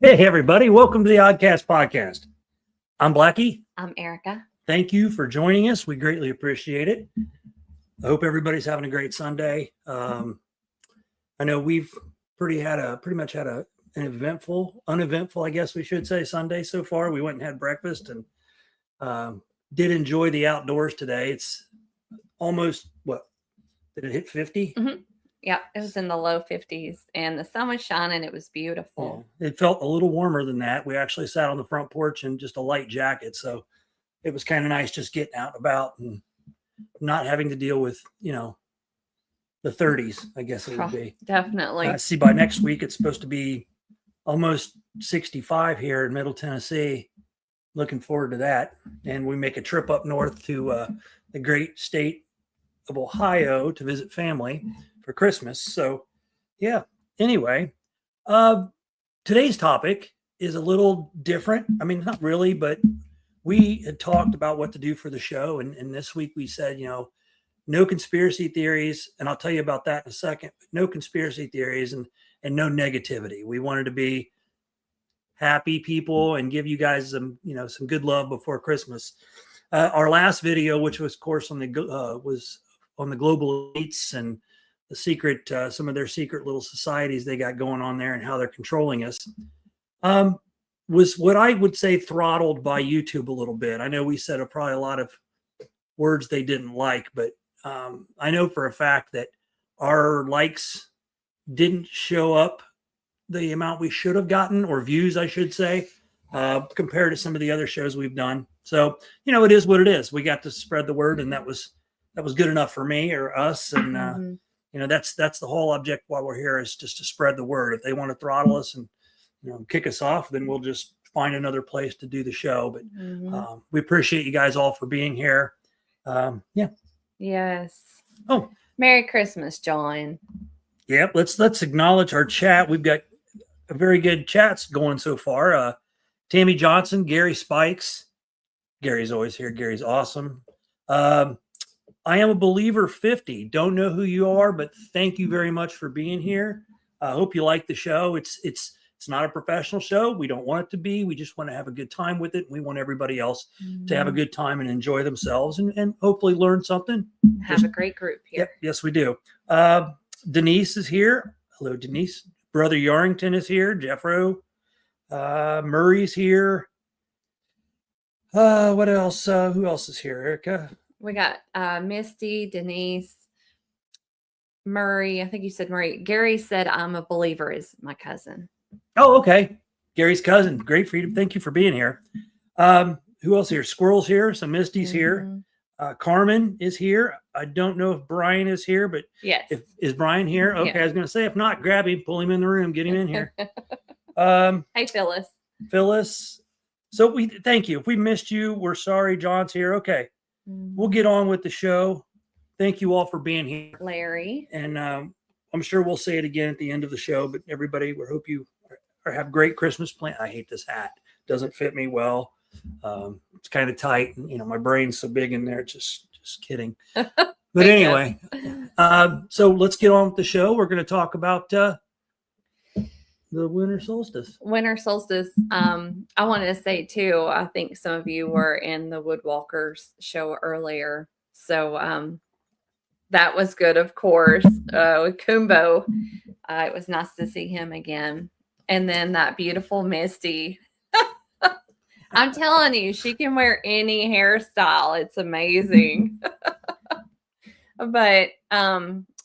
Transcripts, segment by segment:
Hey, everybody. Welcome to the Oddcast Podcast. I'm Blackie. I'm Erica. Thank you for joining us. We greatly appreciate it. I hope everybody's having a great Sunday. I know we've pretty much had an uneventful, I guess we should say, Sunday so far. We went and had breakfast and did enjoy the outdoors today. It's almost, did it hit 50? Mm-hmm. Yeah, it was in the low 50s and the sun was shining. It was beautiful. Yeah, it felt a little warmer than that. We actually sat on the front porch in just a light jacket. So it was kind of nice just getting out and about and not having to deal with, the 30s, I guess it would be. Definitely. See, by next week, it's supposed to be almost 65 here in Middle Tennessee. Looking forward to that. And we make a trip up north to the great state of Ohio to visit family for Christmas. So, yeah. Anyway, today's topic is a little different. I mean, not really, but we had talked about what to do for the show. And this week we said, no conspiracy theories. And I'll tell you about that in a second. No conspiracy theories and no negativity. We wanted to be happy people and give you guys some good love before Christmas. Our last video, which was, of course, on the global elites and the secret, some of their secret little societies they got going on there and how they're controlling us, was what I would say throttled by YouTube a little bit. I know we said probably a lot of words they didn't like, but I know for a fact that our likes didn't show up the amount we should have gotten, or views, I should say, compared to some of the other shows we've done. So, it is what it is. We got to spread the word, and that was good enough for me or us. And, that's the whole object while we're here, is just to spread the word. If they want to throttle us and, kick us off, then we'll just find another place to do the show. But we appreciate you guys all for being here. Yeah. Yes. Oh, Merry Christmas, John. Yep. Let's acknowledge our chat. We've got a very good chats going so far. Tammy Johnson, Gary Spikes. Gary's always here. Gary's awesome. I am a believer 50. Don't know who you are, but thank you very much for being here. I hope you like the show. It's not a professional show. We don't want it to be. We just want to have a good time with it. We want everybody else to have a good time and enjoy themselves and hopefully learn something. Have a great group here. Yep, yes, we do. Denise is here. Hello, Denise. Brother Yarrington is here. Jeffro. Murray's here. What else? Who else is here, Erica? We got Misty, Denise, Murray. I think you said Murray. Gary said I'm a believer is my cousin. Oh, okay. Gary's cousin. Great for you. Thank you for being here. Who else here? Squirrel's here. So Misty's here. Carmen is here. I don't know if Brian is here, but yes. Is Brian here? Okay. Yeah. I was going to say, if not, grab him, pull him in the room, get him in here. Hey, Phyllis. Phyllis. So we thank you. If we missed you, we're sorry. John's here. Okay. We'll get on with the show. Thank you all for being here. Larry. And I'm sure we'll say it again at the end of the show, but everybody, we hope you have great Christmas plans. I hate this hat. Doesn't fit me well. It's kind of tight. And, my brain's so big in there. Just kidding. But anyway, so let's get on with the show. We're going to talk about the Winter Solstice. Winter Solstice. I wanted to say too, I think some of you were in the Woodwalkers show earlier. So that was good, of course, with Kumbo. It was nice to see him again. And then that beautiful Misty. I'm telling you, she can wear any hairstyle. It's amazing. But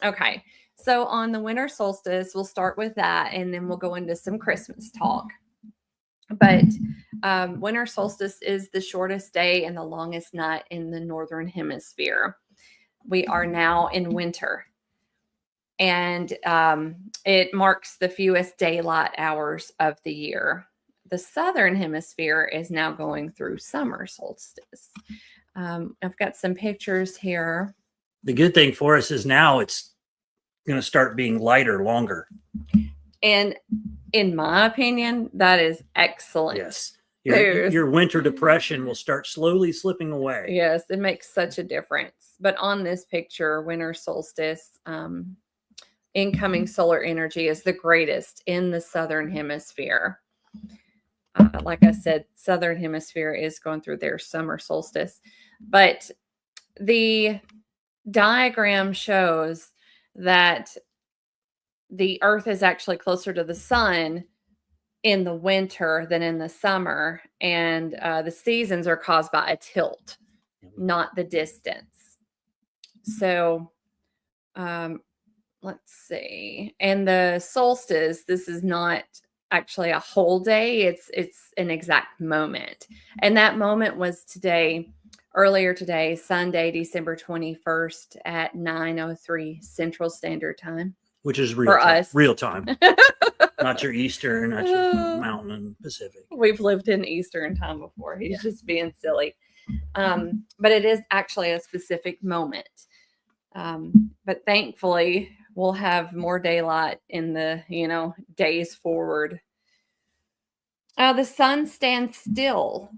okay. So on the winter solstice, we'll start with that, and then we'll go into some Christmas talk. But winter solstice is the shortest day and the longest night in the northern hemisphere. We are now in winter, and it marks the fewest daylight hours of the year. The southern hemisphere is now going through summer solstice. I've got some pictures here. The good thing for us is now it's going to start being lighter longer. And in my opinion, that is excellent. Yes. Your winter depression will start slowly slipping away. Yes, it makes such a difference. But on this picture, winter solstice, incoming solar energy is the greatest in the southern hemisphere. Like I said, Southern Hemisphere is going through their summer solstice. But the diagram shows that the Earth is actually closer to the sun in the winter than in the summer. And the seasons are caused by a tilt, not the distance. So let's see. And the solstice, this is not actually a whole day. It's an exact moment. And that moment was earlier today, Sunday, December 21st at 9:03 Central Standard Time. Which is for us. Real time. Not your Eastern, not your Mountain and Pacific. We've lived in Eastern time before. He's just being silly. But it is actually a specific moment. But thankfully, we'll have more daylight in the, days forward. The sun stands still.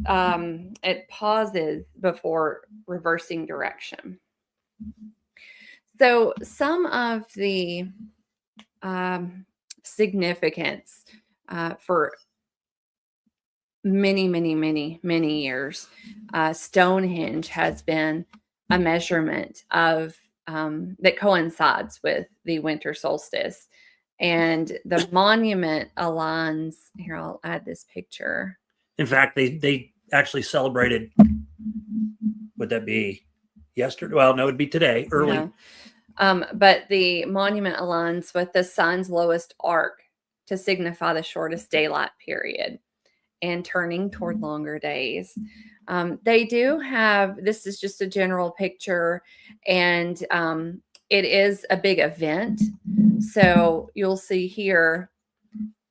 It pauses before reversing direction. So some of the significance for many years, Stonehenge has been a measurement of that coincides with the winter solstice. And the monument aligns, here, I'll add this picture. In fact, they actually celebrated, would that be yesterday? Well, no, it'd be today, early. No. But the monument aligns with the sun's lowest arc to signify the shortest daylight period and turning toward longer days. They do have, this is just a general picture, and it is a big event. So you'll see here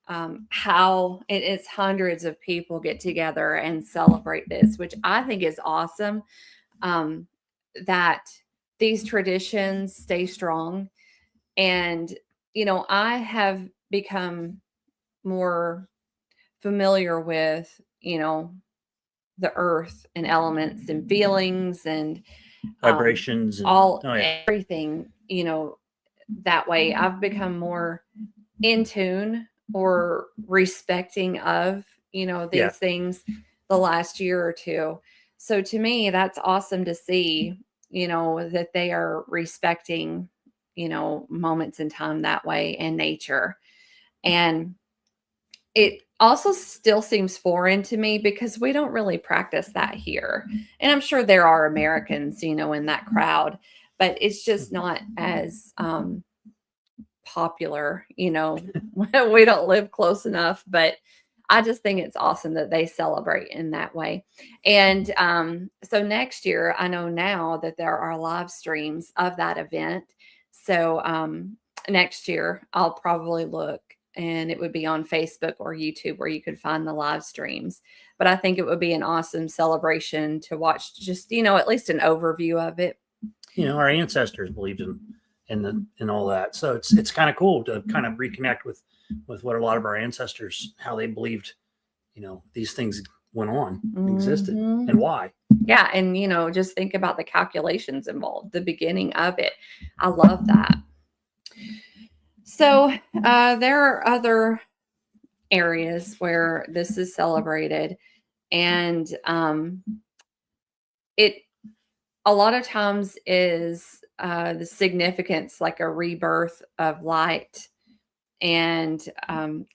how it is hundreds of people get together and celebrate this, which I think is awesome, that these traditions stay strong. And, I have become more familiar with, the earth and elements and feelings and vibrations and everything, that way. I've become more in tune or respecting of, these things the last year or two. So to me, that's awesome to see, that they are respecting, moments in time that way and nature. And it also still seems foreign to me because we don't really practice that here. And I'm sure there are Americans, in that crowd, but it's just not as popular, we don't live close enough, but I just think it's awesome that they celebrate in that way. And so next year, I know now that there are live streams of that event. So next year, I'll probably look, and it would be on Facebook or YouTube where you could find the live streams. But I think it would be an awesome celebration to watch, just, at least an overview of it. Our ancestors believed in all that. So it's kind of cool to kind of reconnect with what a lot of our ancestors, how they believed, these things went on, existed, and why. Yeah. And, just think about the calculations involved, the beginning of it. I love that. So there are other areas where this is celebrated, and it a lot of times is the significance, like a rebirth of light and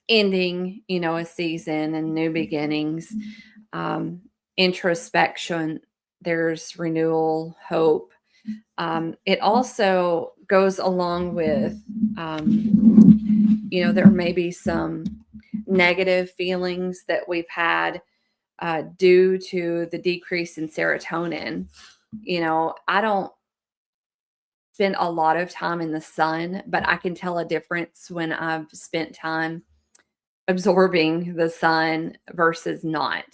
ending, a season and new beginnings, introspection. There's renewal, hope. It also goes along with, there may be some negative feelings that we've had due to the decrease in serotonin. I don't spend a lot of time in the sun, but I can tell a difference when I've spent time absorbing the sun versus not,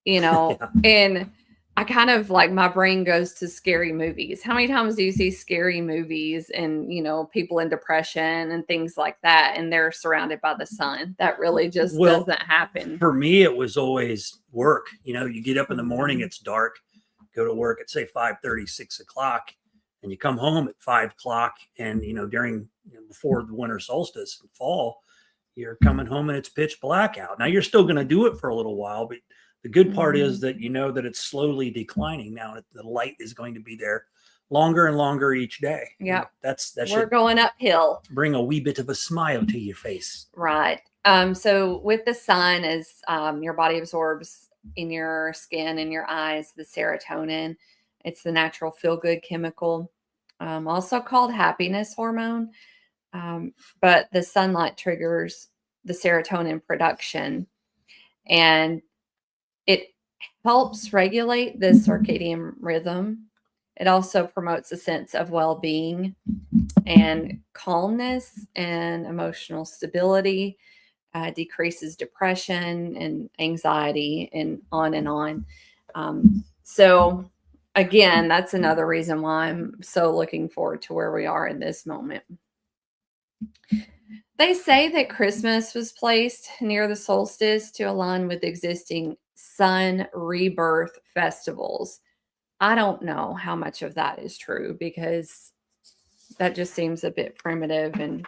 Yeah. And I kind of like, my brain goes to scary movies. How many times do you see scary movies and, people in depression and things like that, and they're surrounded by the sun? That really just doesn't happen. For me, it was always work. You get up in the morning, it's dark, go to work at say 5:30, 6 o'clock, and you come home at 5 o'clock. And, before the winter solstice and fall, you're coming home and it's pitch black out. Now you're still going to do it for a little while, but the good part is that you know that it's slowly declining now. The light is going to be there longer and longer each day. Yep. That We're should going uphill. bring a wee bit of a smile to your face. Right. So with the sun, as your body absorbs in your skin and your eyes, the serotonin, it's the natural feel-good chemical, also called happiness hormone. But the sunlight triggers the serotonin production, and it helps regulate the circadian rhythm. It also promotes a sense of well-being and calmness and emotional stability, decreases depression and anxiety, and on and on. So again, that's another reason why I'm so looking forward to where we are in this moment. They say that Christmas was placed near the solstice to align with existing sun rebirth festivals. I don't know how much of that is true, because that just seems a bit primitive and,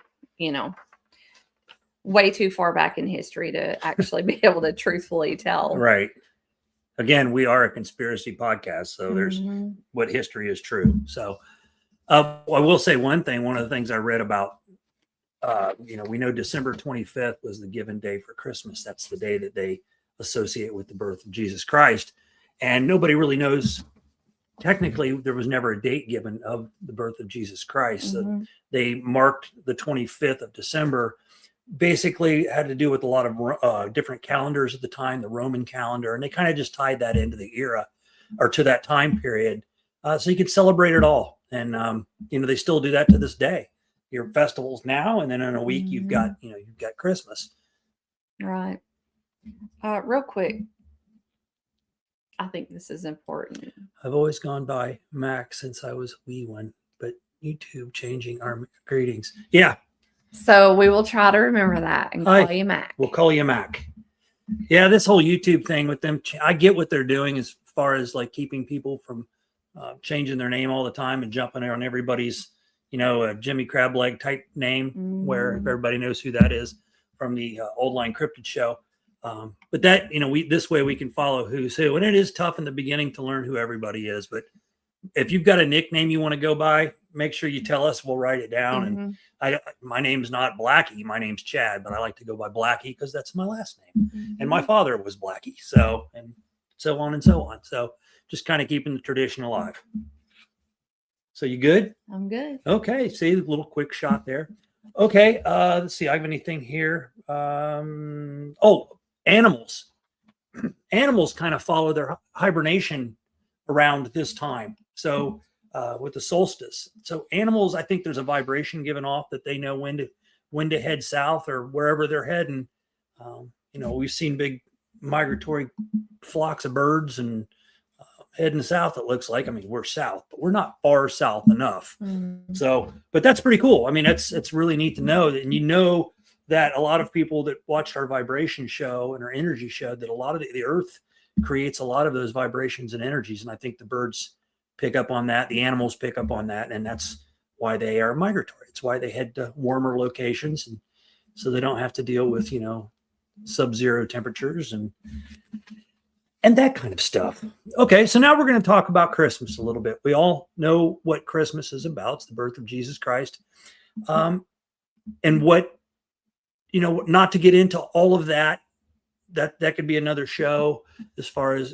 way too far back in history to actually be able to truthfully tell. Right. Again, we are a conspiracy podcast, so there's what history is true. So I will say one thing. One of the things I read about, we know December 25th was the given day for Christmas. That's the day that they associate with the birth of Jesus Christ. And nobody really knows. Technically, there was never a date given of the birth of Jesus Christ. So they marked the 25th of December. Basically had to do with a lot of different calendars at the time, the Roman calendar, and they kind of just tied that into the era or to that time period. So you could celebrate it all. And, they still do that to this day. Your festivals now, and then in a week, you've got Christmas. Right. Real quick. I think this is important. I've always gone by Mac since I was a wee one, but YouTube changing our greetings. Yeah. So we will try to remember that and call you Mac. We'll call you Mac. Yeah, this whole YouTube thing with them, I get what they're doing as far as like keeping people from changing their name all the time and jumping on everybody's, a Jimmy Crableg type name, where everybody knows who that is from the Old Line Cryptid show. But that, this way we can follow who's who. And it is tough in the beginning to learn who everybody is. But if you've got a nickname you want to go by, make sure you tell us. We'll write it down. And my name's not Blackie. My name's Chad, but I like to go by Blackie because that's my last name. And my father was Blackie. So, and so on and so on. So just kind of keeping the tradition alive. So you good? I'm good. Okay. See, a little quick shot there. Okay. Let's see. I have anything here. Animals. Animals kind of follow their hibernation around this time. So with the solstice. So animals, I think there's a vibration given off that they know when to head south or wherever they're heading. We've seen big migratory flocks of birds and heading south, it looks like. I mean, we're south, but we're not far south enough. So, but that's pretty cool. I mean, it's really neat to know that, and that a lot of people that watched our vibration show and our energy show, that a lot of the earth creates a lot of those vibrations and energies. And I think the birds pick up on that. The animals pick up on that. And that's why they are migratory. It's why they head to warmer locations. And so they don't have to deal with, sub-zero temperatures and that kind of stuff. Okay. So now we're going to talk about Christmas a little bit. We all know what Christmas is about. It's the birth of Jesus Christ. And what, not to get into all of that could be another show as far as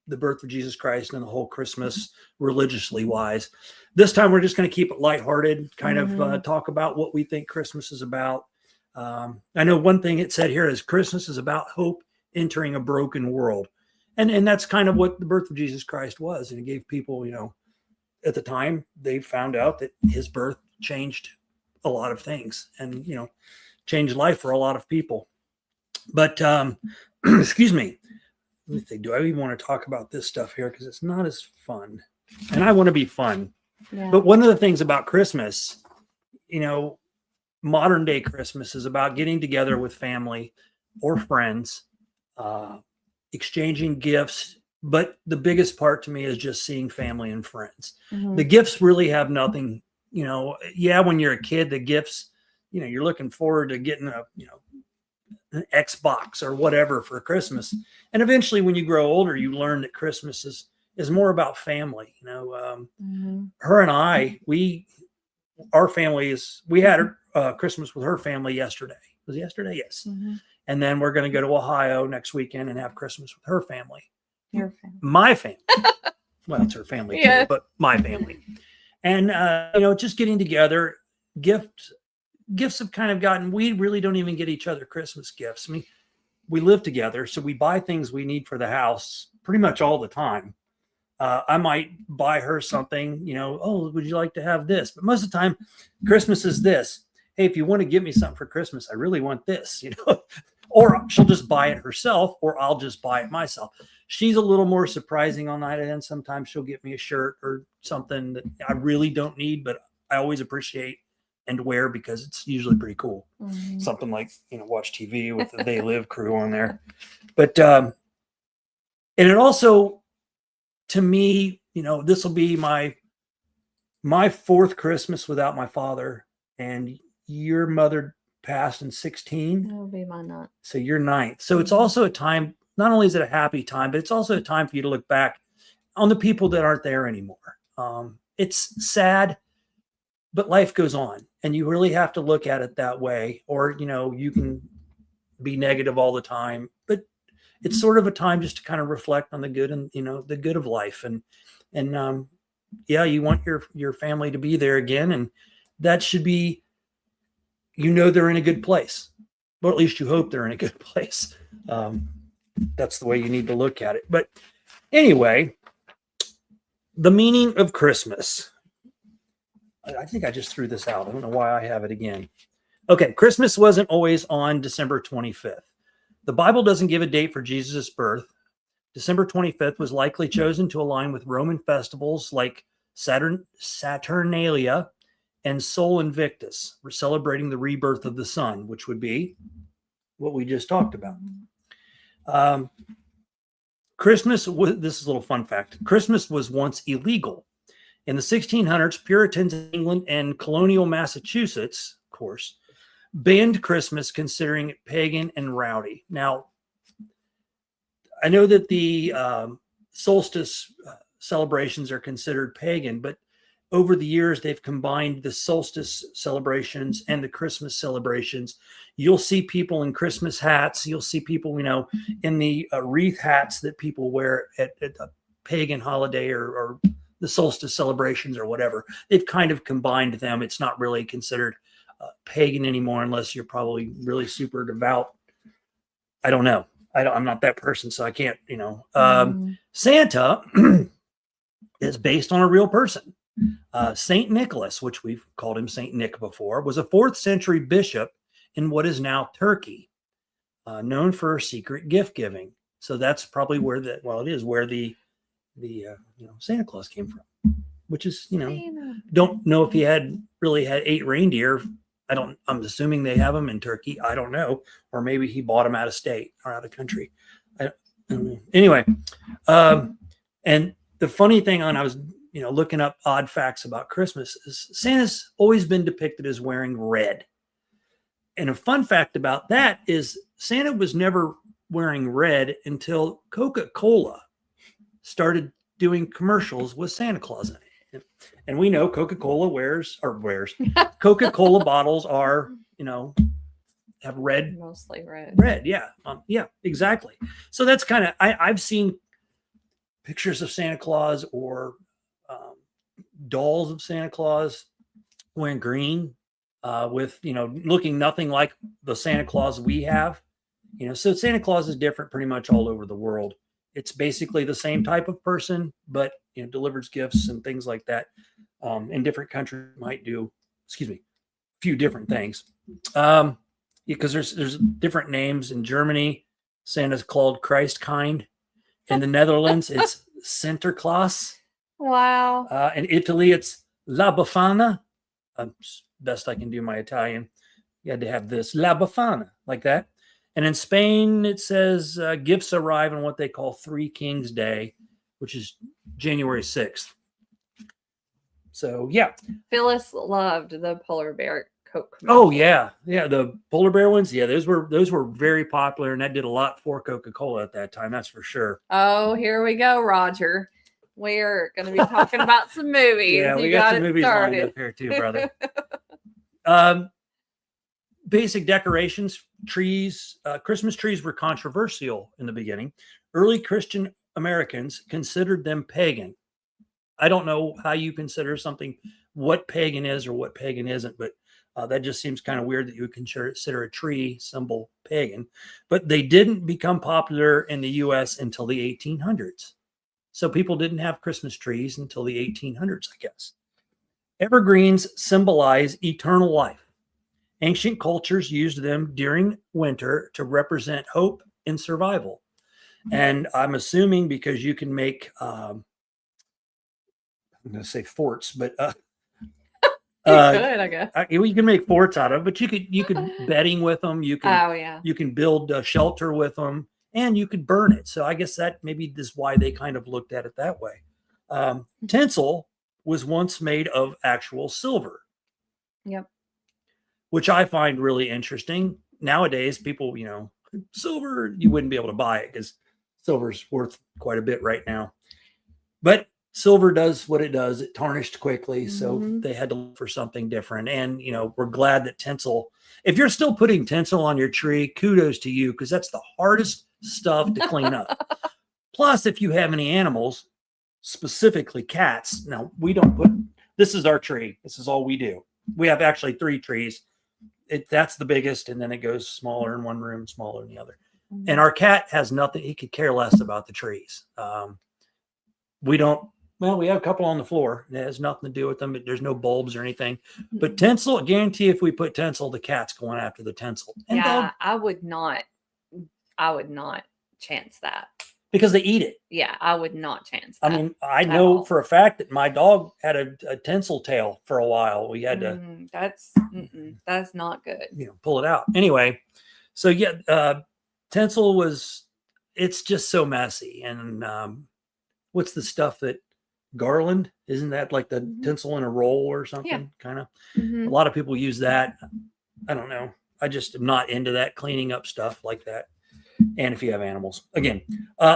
the birth of Jesus Christ and the whole Christmas religiously wise. This time we're just going to keep it lighthearted, kind of talk about what we think Christmas is about. I know one thing it said here is Christmas is about hope entering a broken world. And that's kind of what the birth of Jesus Christ was. And it gave people, at the time they found out that his birth changed a lot of things and, changed life for a lot of people. But, excuse me. Let me think, do I even want to talk about this stuff here? Because it's not as fun. And I want to be fun. Yeah. But one of the things about Christmas, modern day Christmas is about getting together with family or friends, exchanging gifts. But the biggest part to me is just seeing family and friends. The gifts really have nothing, when you're a kid, the gifts, you're looking forward to getting an Xbox or whatever for Christmas. And eventually when you grow older, you learn that Christmas is more about family. Her and I, our family we had Christmas with her family yesterday. Was it yesterday? Yes. And then we're going to go to Ohio next weekend and have Christmas with her family. Your family. My family. Well, it's her family too, but my family. And, just getting together, gifts have kind of gotten, we really don't even get each other Christmas gifts. I mean, we live together, so we buy things we need for the house pretty much all the time. I might buy her something, oh, would you like to have this? But most of the time, Christmas is this. Hey, if you want to give me something for Christmas, I really want this, or she'll just buy it herself, or I'll just buy it myself. She's a little more surprising on that end. Sometimes she'll get me a shirt or something that I really don't need, but I always appreciate and wear because it's usually pretty cool. Something like, Watch TV with the They Live crew on there. But, and it also, to me, this will be my fourth Christmas without my father, and your mother passed in 2016. That will be my ninth. So you're ninth. So it's also a time, not only is it a happy time, but it's also a time for you to look back on the people that aren't there anymore. It's sad, but life goes on, and you really have to look at it that way, or, you can be negative all the time, but it's sort of a time just to kind of reflect on the good and, the good of life. And you want your family to be there again. And that should be, they're in a good place, or at least you hope they're in a good place. That's the way you need to look at it. But anyway, the meaning of Christmas. I think I just threw this out. I don't know why I have it again. Okay. Christmas wasn't always on December 25th. The Bible doesn't give a date for Jesus' birth. December 25th was likely chosen to align with Roman festivals like Saturnalia and Sol Invictus. We're celebrating the rebirth of the sun, which would be what we just talked about. This is a little fun fact. Christmas was once illegal. In the 1600s, Puritans in England and colonial Massachusetts, of course, banned Christmas, considering it pagan and rowdy. Now, I know that the solstice celebrations are considered pagan, but over the years, they've combined the solstice celebrations and the Christmas celebrations. You'll see people in Christmas hats. You'll see people, in the wreath hats that people wear at a pagan holiday or the solstice celebrations or whatever. They've kind of combined them. It's not really considered pagan anymore, unless you're probably really super devout. I don't know. I'm not that person, so I can't, Santa is based on a real person. Saint Nicholas, which we've called him Saint Nick before, was a 4th century bishop in what is now Turkey, known for secret gift giving. So that's probably where the Santa Claus came from, which is, don't know if he really had 8 reindeer. I'm assuming they have them in Turkey. I don't know. Or maybe he bought them out of state or out of country. I don't know. Anyway. And the funny thing I was, looking up odd facts about Christmas is Santa's always been depicted as wearing red. And a fun fact about that is Santa was never wearing red until Coca-Cola started doing commercials with Santa Claus in it. And we know Coca-Cola Coca-Cola bottles are, have red. Mostly red. Red, yeah. Yeah, exactly. So that's kind of, I've seen pictures of Santa Claus or dolls of Santa Claus wearing green with, looking nothing like the Santa Claus we have. So Santa Claus is different pretty much all over the world. It's basically the same type of person, but delivers gifts and things like that. In different countries might do, a few different things. Because there's different names. In Germany, Santa's called Christ kind. In the Netherlands, it's Sinterklaas. Wow. In Italy, it's La Befana. Best I can do my Italian. You had to have this La Befana, like that. And in Spain, it says gifts arrive on what they call Three Kings Day, which is January 6th. So, yeah. Phyllis loved the polar bear Coke Oh commercials. yeah, the polar bear ones. Yeah, those were very popular, and that did a lot for Coca-Cola at that time. That's for sure. Oh, here we go, Roger. We're going to be talking about some movies. Yeah, we You got got some it movies lined started. up here too, brother. Um, basic decorations, trees, Christmas trees were controversial in the beginning. Early Christian Americans considered them pagan. I don't know how you consider something what pagan is or what pagan isn't, but that just seems kind of weird that you would consider a tree symbol pagan. But they didn't become popular in the US until the 1800s. So people didn't have Christmas trees until the 1800s, I guess. Evergreens symbolize eternal life. Ancient cultures used them during winter to represent hope and survival. And I'm assuming because you can make, I'm going to say forts, but You could, I guess. you can make forts out of, but you could bedding with them. Oh, yeah. You can build a shelter with them, and you could burn it. So I guess that maybe is why they kind of looked at it that way. Tinsel was once made of actual silver. Yep. Which I find really interesting. Nowadays, people, silver, you wouldn't be able to buy it because silver's worth quite a bit right now. But silver does what it does. It tarnished quickly. So they had to look for something different. And, we're glad that tinsel, if you're still putting tinsel on your tree, kudos to you, because that's the hardest stuff to clean up. Plus, if you have any animals, specifically cats, now we don't put, this is our tree. This is all we do. We have actually 3 trees. That's the biggest, and then it goes smaller in one room, smaller in the other. And our cat has nothing. He could care less about the trees. We don't. Well, we have a couple on the floor. It has nothing to do with them. There's no bulbs or anything. But tinsel, I guarantee if we put tinsel, the cat's going after the tinsel. And yeah, I would not chance that. Because they eat it. Yeah, I would not chance that. I mean, I know for a fact that my dog had a tinsel tail for a while. We had to. That's not good. Pull it out. Anyway, so yeah, tinsel it's just so messy. And what's the stuff that garland? Isn't that like the tinsel in a roll or something? Yeah. Kind of. A lot of people use that. I don't know. I just am not into that cleaning up stuff like that. And if you have animals, again,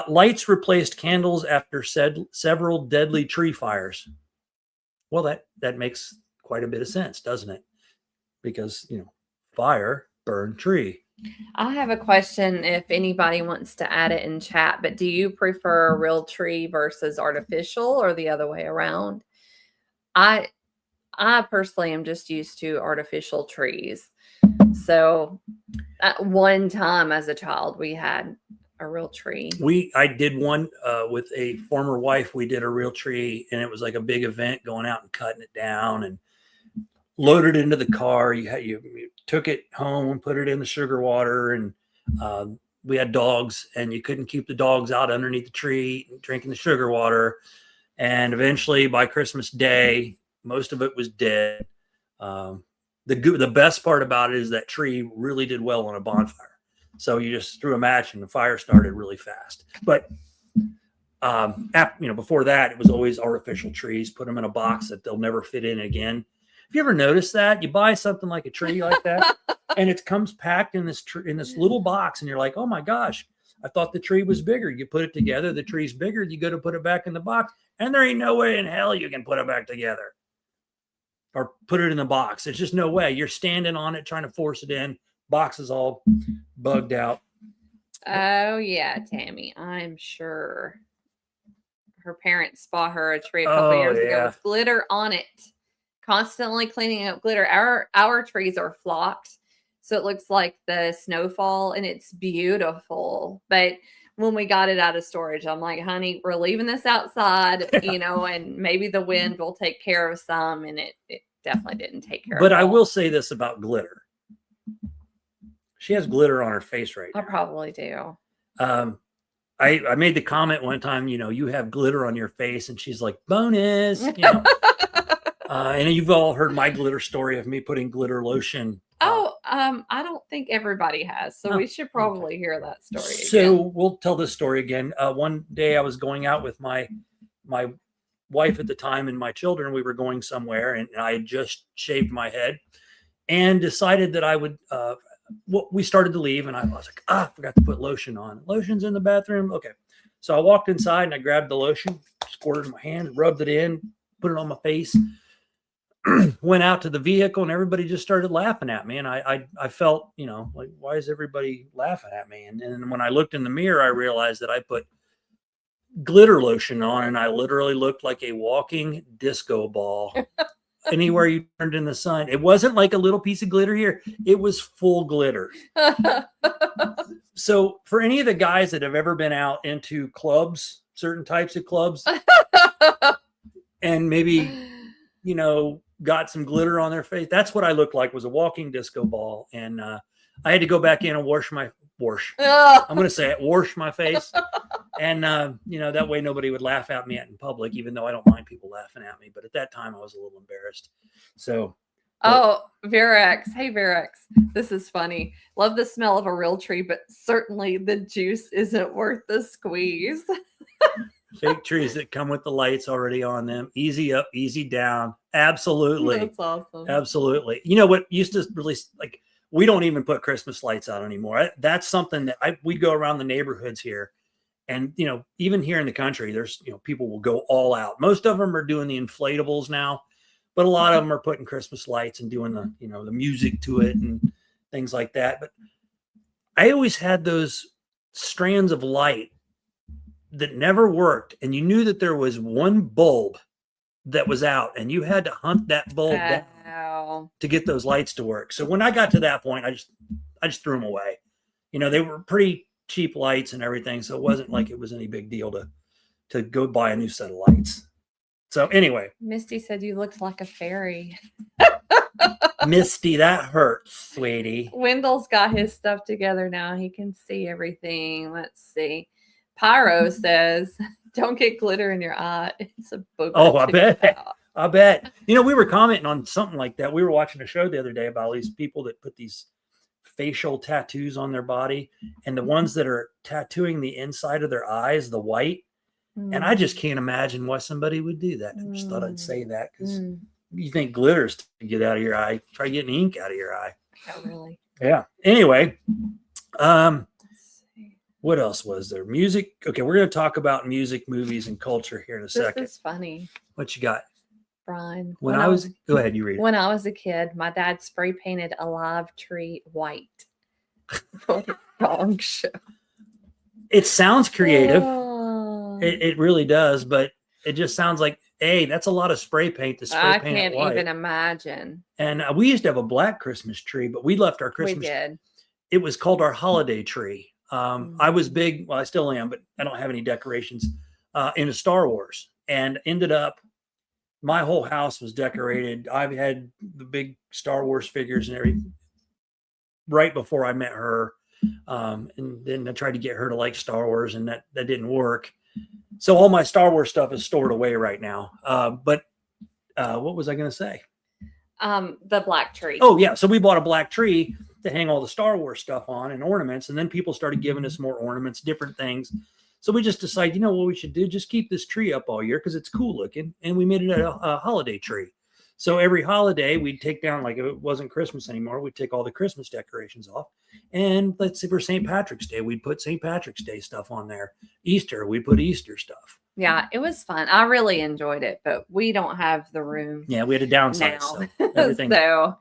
lights replaced candles after several deadly tree fires. Well, that makes quite a bit of sense, doesn't it? Because, fire burn tree. I have a question if anybody wants to add it in chat, but do you prefer a real tree versus artificial or the other way around? I personally am just used to artificial trees. So at one time as a child, we had a real tree. I did one with a former wife. We did a real tree, and it was like a big event, going out and cutting it down and loaded it into the car. You took it home and put it in the sugar water, and we had dogs, and you couldn't keep the dogs out underneath the tree drinking the sugar water. And eventually by Christmas Day, most of it was dead. The best part about it is that tree really did well on a bonfire. So you just threw a match and the fire started really fast. But before that, it was always artificial trees. Put them in a box that they'll never fit in again. Have you ever noticed that? You buy something like a tree like that, and it comes packed in this little box, and you're like, oh my gosh, I thought the tree was bigger. You put it together, the tree's bigger. You go to put it back in the box, and there ain't no way in hell you can put it back together. Or put it in the box. There's just no way. You're standing on it, trying to force it in. Box is all bugged out. Oh, yeah, Tammy. I'm sure her parents bought her a tree a couple years ago with glitter on it. Constantly cleaning up glitter. Our trees are flocked, so it looks like the snowfall, and it's beautiful. But when we got it out of storage, I'm like, honey, we're leaving this outside, and maybe the wind will take care of some, and it definitely didn't take care of it. But I will say this about glitter. She has glitter on her face right now. I probably do. I made the comment one time, you have glitter on your face, and she's like, bonus. And you've all heard my glitter story of me putting glitter lotion. I don't think everybody has, so we should probably hear that story again. So we'll tell this story again. One day I was going out with my wife at the time and my children. We were going somewhere, and I had just shaved my head, and decided that I would. We started to leave, and I was like, I forgot to put lotion on. Lotion's in the bathroom. Okay, so I walked inside and I grabbed the lotion, squirted it in my hand, rubbed it in, put it on my face. Went out to the vehicle, and everybody just started laughing at me, and I felt, like, why is everybody laughing at me? And then when I looked in the mirror, I realized that I put glitter lotion on, and I literally looked like a walking disco ball. Anywhere you turned in the sun, it wasn't like a little piece of glitter here, it was full glitter. So for any of the guys that have ever been out into clubs, certain types of clubs, and maybe got some glitter on their face, that's what I looked like, was a walking disco ball. And I had to go back in and wash my face. And that way nobody would laugh at me in public, even though I don't mind people laughing at me. But at that time I was a little embarrassed. So Verax. Hey, Verax. This is funny. Love the smell of a real tree, but certainly the juice isn't worth the squeeze. Fake trees that come with the lights already on them. Easy up, easy down. Absolutely. That's awesome. Absolutely. You know what used to really, like, we don't even put Christmas lights out anymore. That's something that we go around the neighborhoods here. And, even here in the country, there's, people will go all out. Most of them are doing the inflatables now, but a lot of them are putting Christmas lights and doing the, the music to it and things like that. But I always had those strands of light that never worked. And you knew that there was one bulb that was out, and you had to hunt that bulb down to get those lights to work. So when I got to that point, I just threw them away. They were pretty cheap lights and everything, so it wasn't like it was any big deal to go buy a new set of lights. So anyway, Misty said you looked like a fairy. Misty, that hurts, sweetie. Wendell's got his stuff together now. He can see everything. Let's see. Pyro says, don't get glitter in your eye. It's a booger. Oh, I bet. We were commenting on something like that. We were watching a show the other day about these people that put these facial tattoos on their body, and the ones that are tattooing the inside of their eyes, the white. And I just can't imagine why somebody would do that. I just thought I'd say that, because you think glitter's to get out of your eye. Try getting ink out of your eye. Oh, really? Yeah. Anyway, what else was there? Music. Okay, we're going to talk about music, movies, and culture here in a second. This is funny. What you got? Brian. Go ahead, you read it. When I was a kid, my dad spray painted a live tree white. What a dog show. It sounds creative. Oh. It really does, but it just sounds like, hey, that's a lot of spray paint to spray paint. I can't even imagine. And we used to have a black Christmas tree, but we left our Christmas. We did. It was called our holiday tree. I was big. Well, I still am, but I don't have any decorations into Star Wars, and ended up, my whole house was decorated. I've had the big Star Wars figures and everything right before I met her. And then I tried to get her to like Star Wars, and that didn't work. So all my Star Wars stuff is stored away right now. But what was I going to say? The black tree. Oh yeah. So we bought a black tree to hang all the Star Wars stuff on and ornaments. And then people started giving us more ornaments, different things. So we just decided, what we should do? Just keep this tree up all year, because it's cool looking. And we made it a holiday tree. So every holiday we'd take down, like if it wasn't Christmas anymore, we'd take all the Christmas decorations off. And let's say for St. Patrick's Day, we'd put St. Patrick's Day stuff on there. Easter, we'd put Easter stuff. Yeah, it was fun. I really enjoyed it, but we don't have the room. Yeah, we had to downsize. So everything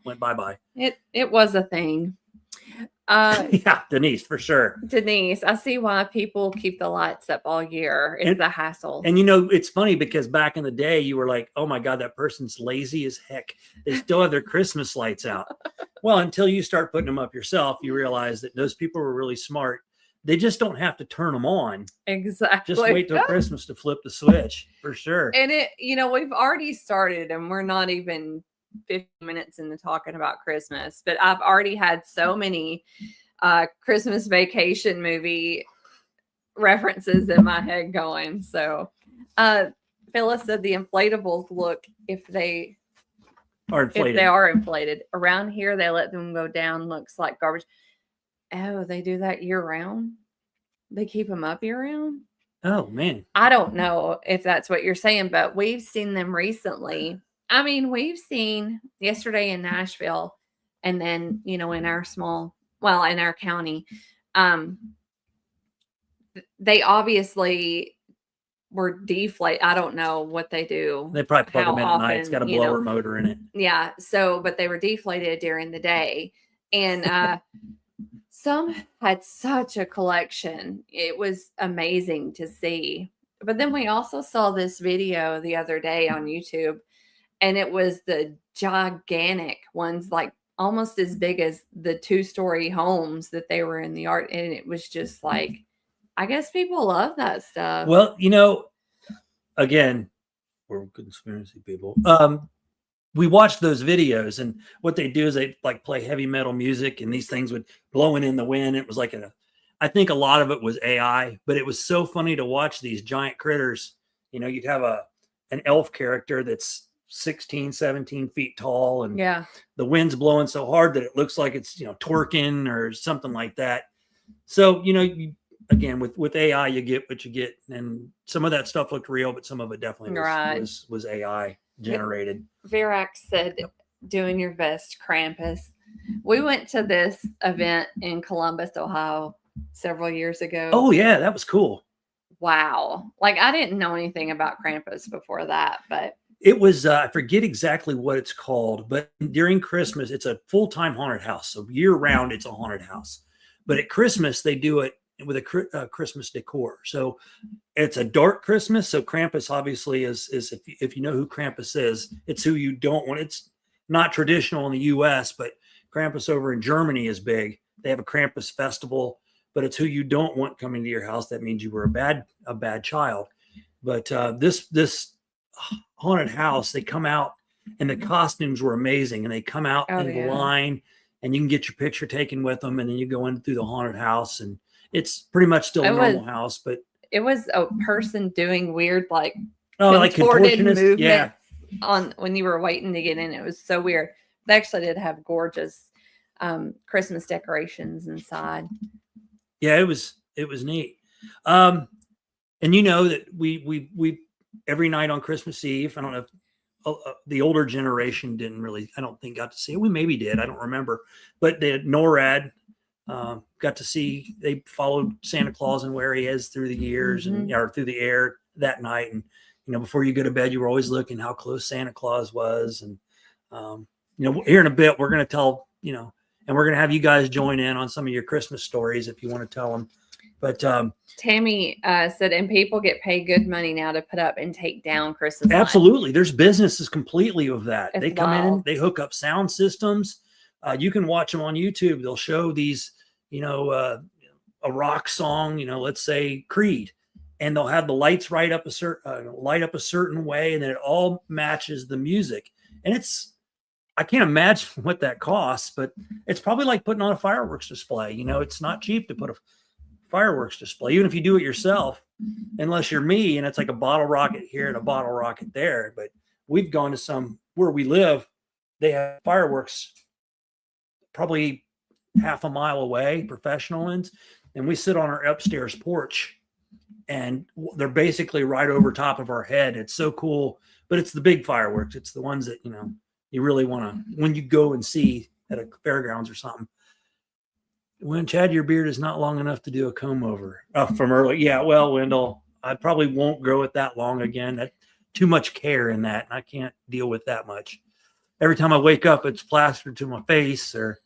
went bye-bye. It was a thing. Yeah, Denise, for sure. Denise, I see why people keep the lights up all year. It's a hassle. And it's funny, because back in the day, you were like, oh my God, that person's lazy as heck. They still have their Christmas lights out. Well, until you start putting them up yourself, you realize that those people were really smart. They just don't have to turn them on. Exactly. Just wait till Christmas to flip the switch, for sure. And we've already started, and we're not even 50 minutes into talking about Christmas, but I've already had so many Christmas Vacation movie references in my head going. So Phyllis said the inflatables look, if they are inflated around here, they let them go down, looks like garbage. Oh, they do that year round? They keep them up year round? Oh man, I don't know if that's what you're saying, but we've seen them recently. I mean, we've seen yesterday in Nashville, And then, in our in our county, they obviously were deflate. I don't know what they do. They probably plug how them in at night. It's got a often, blower motor in it. Yeah. So, but they were deflated during the day. And some had such a collection. It was amazing to see. But then we also saw this video the other day on YouTube, and it was the gigantic ones, like almost as big as the 2-story homes that they were in the art. And it was just like, I guess people love that stuff. Well, again, we're conspiracy people. We watched those videos, and what they do is they like play heavy metal music, and these things would blowing in the wind. It was like I think a lot of it was AI, but it was so funny to watch these giant critters. You'd have an elf character that's 16, 17 feet tall, and the wind's blowing so hard that it looks like it's, twerking or something like that. So, again, with AI, you get what you get, and some of that stuff looked real, but some of it definitely was AI generated. Verax said, "Doing your best, Krampus." We went to this event in Columbus, Ohio, several years ago. Oh yeah, that was cool. Wow! Like, I didn't know anything about Krampus before that, but it was I forget exactly what it's called, but during Christmas, it's a full-time haunted house. So year-round, it's a haunted house. But at Christmas, they do it with a Christmas decor. So it's a dark Christmas. So Krampus obviously is if you know who Krampus is, it's who you don't want. It's not traditional in the U.S., but Krampus over in Germany is big. They have a Krampus festival, but it's who you don't want coming to your house. That means you were a bad child. But this haunted house, they come out, and the costumes were amazing, and they come out in the line, and you can get your picture taken with them, and then you go in through the haunted house, and it's pretty much still a normal house, but it was a person doing weird like contortionist movements on when you were waiting to get in. It was so weird. They actually did have gorgeous Christmas decorations inside. Yeah, it was neat. And that we every night on Christmas Eve, I don't know if the older generation didn't really, I don't think got to see it. We maybe did, I don't remember, but the NORAD got to see, they followed Santa Claus and where he is through the years and or through the air that night. And, before you go to bed, you were always looking how close Santa Claus was. And, here in a bit, we're going to tell, and we're going to have you guys join in on some of your Christmas stories if you want to tell them. But Tammy said, and people get paid good money now to put up and take down Christmas lights. Absolutely. There's businesses completely of that. It's they come in, they hook up sound systems. You can watch them on YouTube. They'll show these, a rock song, let's say Creed, and they'll have the lights light up a certain way, and then it all matches the music. And I can't imagine what that costs, but it's probably like putting on a fireworks display. It's not cheap to put a fireworks display, even if you do it yourself, unless you're me and it's like a bottle rocket here and a bottle rocket there. But we've gone to some where we live, they have fireworks probably half a mile away, professional ones, and we sit on our upstairs porch, and they're basically right over top of our head. It's so cool, but it's the big fireworks. It's the ones that you really want to, when you go and see at a fairgrounds or something. When Chad, your beard is not long enough to do a comb over from early. Yeah, well, Wendell, I probably won't grow it that long again. That too much care in that, and I can't deal with that much. Every time I wake up, it's plastered to my face, or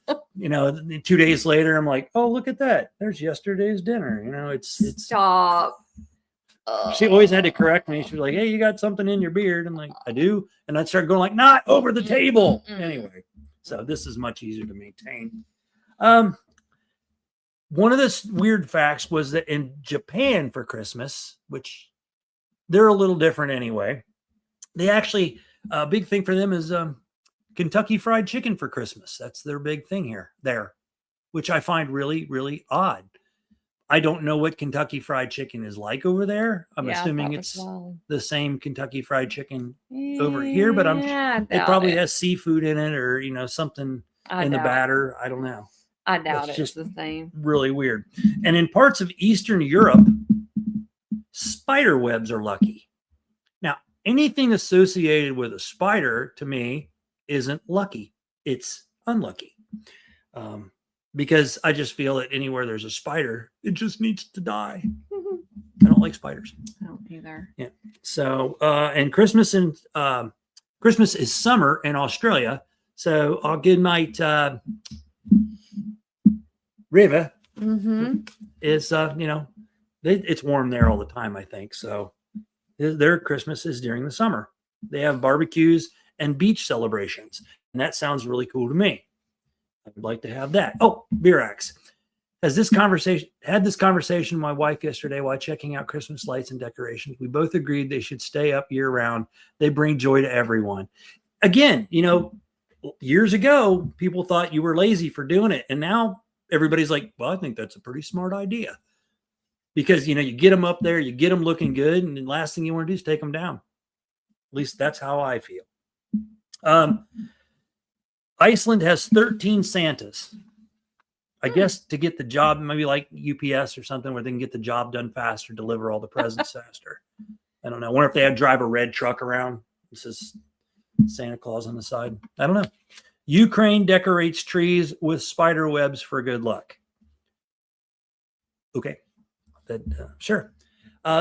2 days later, I'm like, oh, look at that. There's yesterday's dinner. It's stop. She always had to correct me. She was like, hey, you got something in your beard. I'm like, I do. And I'd start going like, not over the table. Anyway, so this is much easier to maintain. One of the weird facts was that in Japan for Christmas, which they're a little different anyway, they actually, a big thing for them is Kentucky Fried Chicken for Christmas. That's their big thing there, which I find really, really odd. I don't know what Kentucky Fried Chicken is like over there. I'm assuming it's the same Kentucky Fried Chicken over here, but it probably has seafood in it, or something in the batter. I don't know. I doubt it's the same. Really weird. And in parts of Eastern Europe, spider webs are lucky. Now, anything associated with a spider to me isn't lucky. It's unlucky. Because I just feel that anywhere there's a spider, it just needs to die. I don't like spiders. I don't either. Yeah. So, and Christmas is summer in Australia. So our good night, River is, it's warm there all the time, I think. So their Christmas is during the summer. They have barbecues and beach celebrations. And that sounds really cool to me. I would like to have that. Oh, Virax. Had this conversation with my wife yesterday while checking out Christmas lights and decorations. We both agreed they should stay up year round. They bring joy to everyone. Again, years ago, people thought you were lazy for doing it. And now everybody's like, well, I think that's a pretty smart idea. Because, you get them up there, you get them looking good. And the last thing you want to do is take them down. At least that's how I feel. Iceland has 13 Santas. I guess to get the job, maybe like UPS or something where they can get the job done faster, deliver all the presents faster. I don't know. I wonder if they had drive a red truck around. This is Santa Claus on the side. I don't know. Ukraine decorates trees with spider webs for good luck. Okay. Sure.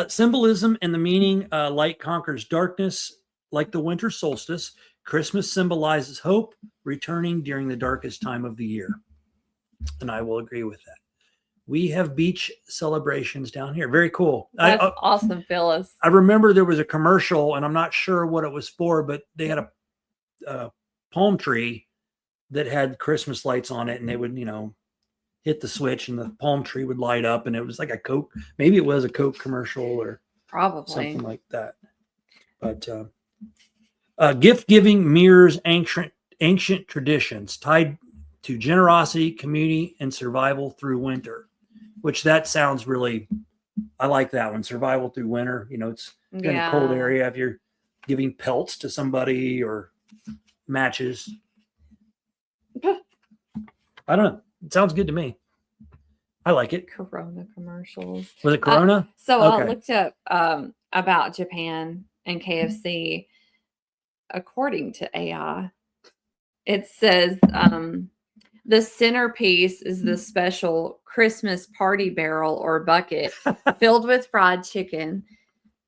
Symbolism and the meaning, light conquers darkness like the winter solstice. Christmas symbolizes hope returning during the darkest time of the year. And I will agree with that. We have beach celebrations down here. Very cool. That's awesome, Phyllis. I remember there was a commercial, and I'm not sure what it was for, but they had a palm tree that had Christmas lights on it, and they would, hit the switch, and the palm tree would light up, and it was like a Coke. Maybe it was a Coke commercial or probably something like that. But gift giving mirrors ancient traditions tied to generosity, community, and survival through winter, which that sounds really, I like that one. Survival through winter. It's in a cold area. If you're giving pelts to somebody or matches, I don't know. It sounds good to me. I like it. Corona commercials. Was it Corona? I looked up about Japan and KFC. According to AI, it says the centerpiece is the special Christmas party barrel or bucket filled with fried chicken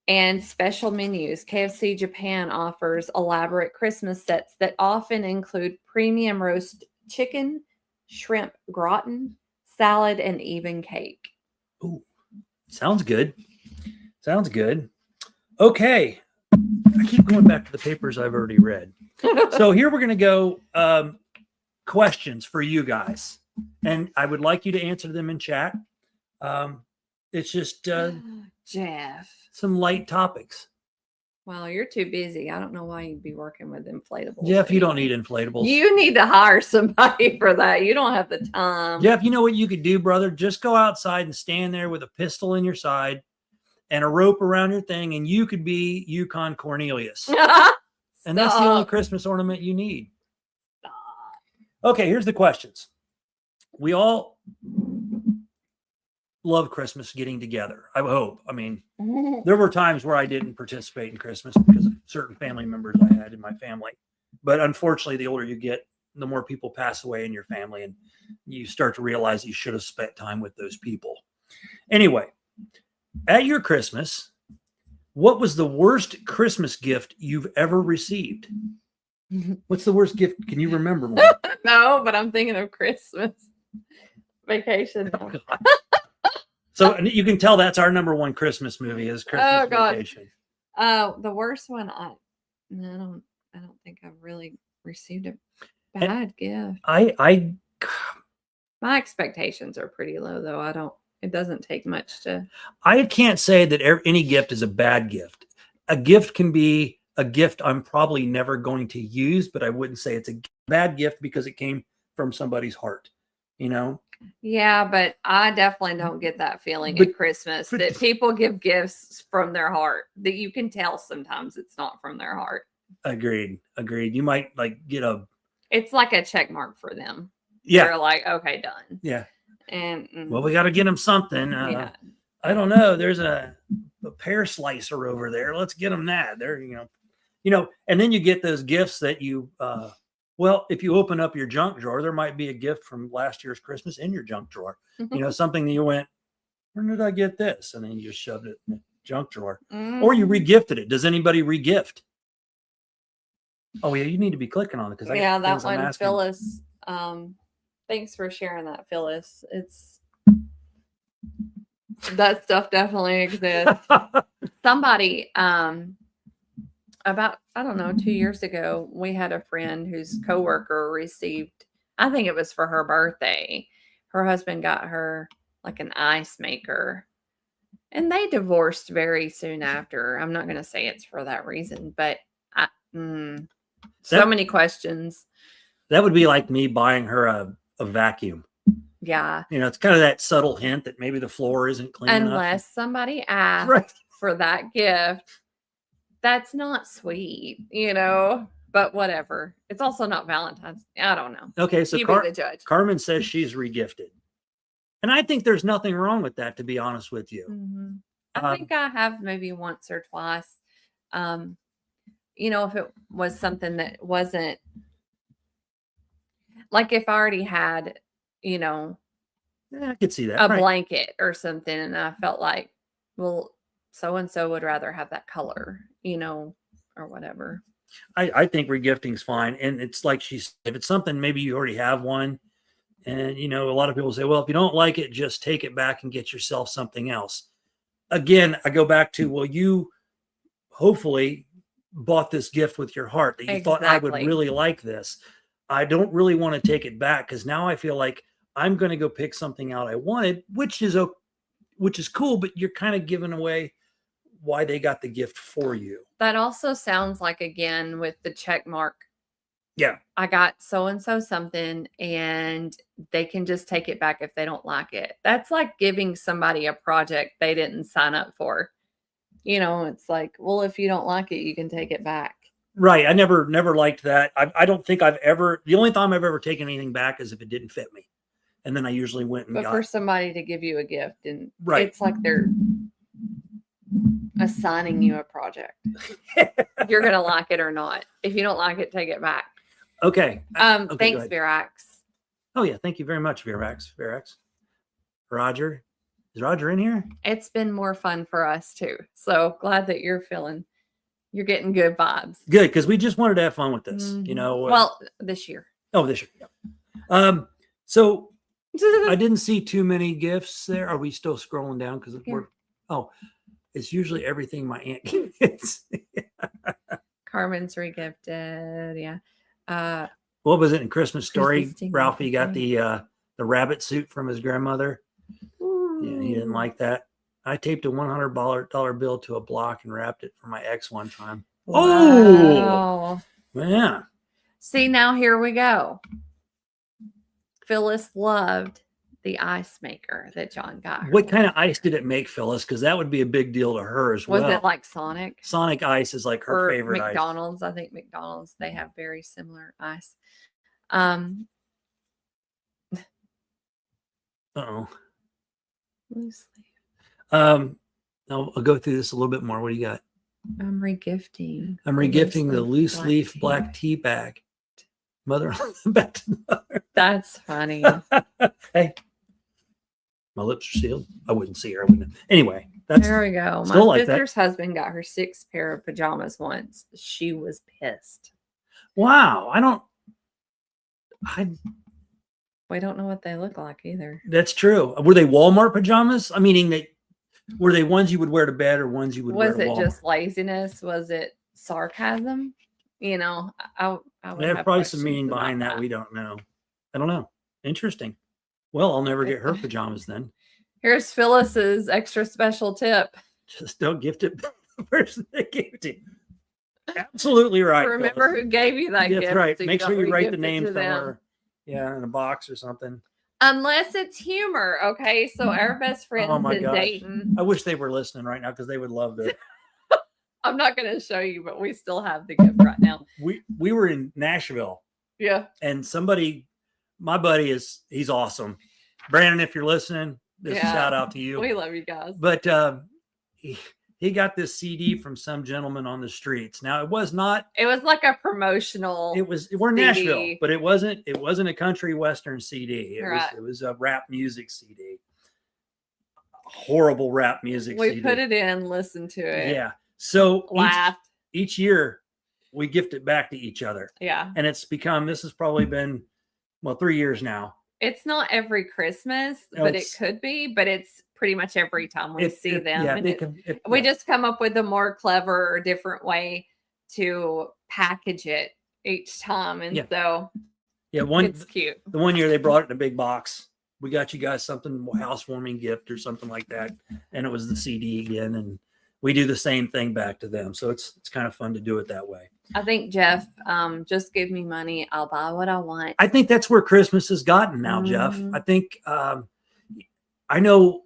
and special menus. KFC Japan offers elaborate Christmas sets that often include premium roast chicken, shrimp gratin, salad, and even cake. Ooh, sounds good. Sounds good. Okay. I keep going back to the papers I've already read. So here we're going to go questions for you guys. And I would like you to answer them in chat. It's just Jeff, some light topics. Well, you're too busy. I don't know why you'd be working with inflatables. Jeff, you don't need inflatables. You need to hire somebody for that. You don't have the time. Jeff, you know what you could do, brother? Just go outside and stand there with a pistol in your side and a rope around your thing, and you could be Yukon Cornelius. And that's the only Christmas ornament you need. Stop. Okay, here's the questions. We all love Christmas, getting together. I hope. I mean, there were times where I didn't participate in Christmas because of certain family members I had in my family. But unfortunately, the older you get, the more people pass away in your family, and you start to realize you should have spent time with those people. Anyway, at your Christmas, what was the worst Christmas gift you've ever received? What's the worst gift? Can you remember one? No, but I'm thinking of Christmas Vacation. So you can tell that's our number one Christmas movie is Christmas Vacation. The worst one, I don't think I've really received a bad gift. My expectations are pretty low, though. It doesn't take much to. I can't say that any gift is a bad gift. A gift can be a gift I'm probably never going to use, but I wouldn't say it's a bad gift because it came from somebody's heart, Yeah, but I definitely don't get that feeling at Christmas that people give gifts from their heart, that you can tell sometimes it's not from their heart. Agreed. You might get it's like a check mark for them. Yeah. They're like, okay, done. Yeah. And well, we got to get them something. Yeah. I don't know. There's a pear slicer over there. Let's get them that. There, and then you get those gifts that you Well, if you open up your junk drawer, there might be a gift from last year's Christmas in your junk drawer. Something that you went, where did I get this? And then you just shoved it in the junk drawer. Or you regifted it. Does anybody regift? Oh, yeah, you need to be clicking on it because yeah, that one, Phyllis. Thanks for sharing that, Phyllis. That stuff definitely exists. Somebody, about, I don't know, 2 years ago, we had a friend whose coworker received, I think it was for her birthday. Her husband got her like an ice maker, and they divorced very soon after. I'm not going to say it's for that reason, but so many questions. That would be like me buying her a vacuum. Yeah. It's kind of that subtle hint that maybe the floor isn't clean enough. Unless somebody asks for that gift. That's not sweet, but whatever. It's also not Valentine's. I don't know. Okay, so you be the judge. Carmen says she's regifted. And I think there's nothing wrong with that, to be honest with you. Mm-hmm. I think I have maybe once or twice. If it was something that wasn't like if I already had, I could see that. A blanket or something, and I felt like, well, so-and-so would rather have that color, or whatever. I think regifting's fine. And it's like if it's something, maybe you already have one. And, a lot of people say, well, if you don't like it, just take it back and get yourself something else. Again, I go back to, well, you hopefully bought this gift with your heart that you thought I would really like this. I don't really want to take it back because now I feel like I'm going to go pick something out I wanted, which is cool, but you're kind of giving away why they got the gift for you. That also sounds like, again, with the check mark. Yeah. I got so-and-so something and they can just take it back if they don't like it. That's like giving somebody a project they didn't sign up for. It's like, well, if you don't like it, you can take it back. Right. I never liked that. I don't think the only time I've ever taken anything back is if it didn't fit me. And then I usually went and for somebody to give you a gift, and right. It's like they're assigning you a project. You're going to like it or not. If you don't like it, take it back. Okay. Thanks, Verax. Oh, yeah. Thank you very much, Verax. Roger. Is Roger in here? It's been more fun for us, too. So glad that you're getting good vibes. Good, because we just wanted to have fun with this, Well, this year. Oh, this year. Yeah. So I didn't see too many gifts there. Are we still scrolling down? Because it's usually everything my aunt gets. Carmen's regifted. Yeah. What was it in Christmas Story? Ralphie got the rabbit suit from his grandmother. Ooh. Yeah, he didn't like that. I taped a $100 bill to a block and wrapped it for my ex one time. Wow. Oh, yeah. See, now here we go. Phyllis loved the ice maker that John got her. What kind of ice did it make, Phyllis? Because that would be a big deal to her as well. Was it like Sonic? Sonic ice is like her favorite McDonald's. I think McDonald's, they have very similar ice. Uh-oh. Loose leaf. I'll go through this a little bit more. What do you got? I'm regifting the loose leaf black tea bag. Mother back to mother. That's funny. Hey, my lips are sealed. I wouldn't see her. I wouldn't. Anyway, there we go. My sister's husband got her 6 pair of pajamas once. She was pissed. Wow. We don't know what they look like either. That's true. Were they Walmart pajamas? Meaning were they ones you would wear to bed or ones you would wear to Walmart? Was it just laziness? Was it sarcasm? I would There's probably some meaning behind that. We don't know. I don't know. Interesting. Well, I'll never get her pajamas then. Here's Phyllis's extra special tip. Just don't gift it back to the person that gave it to you. Absolutely right. Remember Phyllis. who gave you that gift. That's right. So Make sure you write the name somewhere. Yeah, in a box or something. Unless it's humor. Okay. So our best friends in Dayton. I wish they were listening right now because they would love this. I'm not going to show you, but we still have the gift right now. We were in Nashville. Yeah. And my buddy he's awesome. Brandon, if you're listening, this is a shout out to you. We love you guys. But he got this CD from some gentleman on the streets. Now, it was not. It was like a promotional. We're in CD. Nashville, but it wasn't a country western CD. It was a rap music CD. Horrible rap music We CD. put it in, listened to it. Yeah. So laughed. Each year we gift it back to each other. Yeah. And this has probably been, 3 years now. It's not every Christmas, but it could be, but it's pretty much every time we see them. Yeah, and we just come up with a more clever or different way to package it each time. And so it's cute. The one year they brought it in a big box. We got you guys something, housewarming gift or something like that. And it was the CD again. And we do the same thing back to them. So it's kind of fun to do it that way. I think, Jeff, just give me money. I'll buy what I want. I think that's where Christmas has gotten now, Jeff. I think I know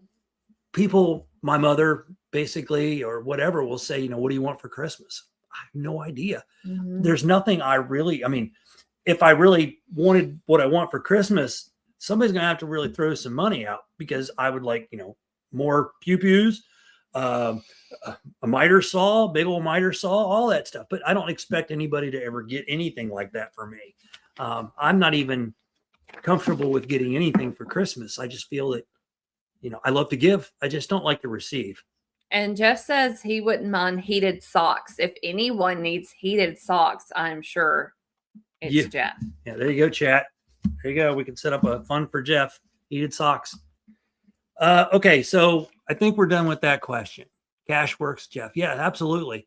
people, my mother basically, or whatever, will say, what do you want for Christmas? I have no idea. There's nothing if I really wanted what I want for Christmas, somebody's going to have to really throw some money out, because I would like, more pew-pews, a miter saw, big old miter saw, all that stuff. But I don't expect anybody to ever get anything like that for me. I'm not even comfortable with getting anything for Christmas. I just feel that, I love to give. I just don't like to receive. And Jeff says he wouldn't mind heated socks. If anyone needs heated socks, I'm sure it's Jeff. Yeah, there you go, chat. There you go. We can set up a fun for Jeff. Heated socks. Okay, so I think we're done with that question. Cash works, Jeff. Yeah, absolutely.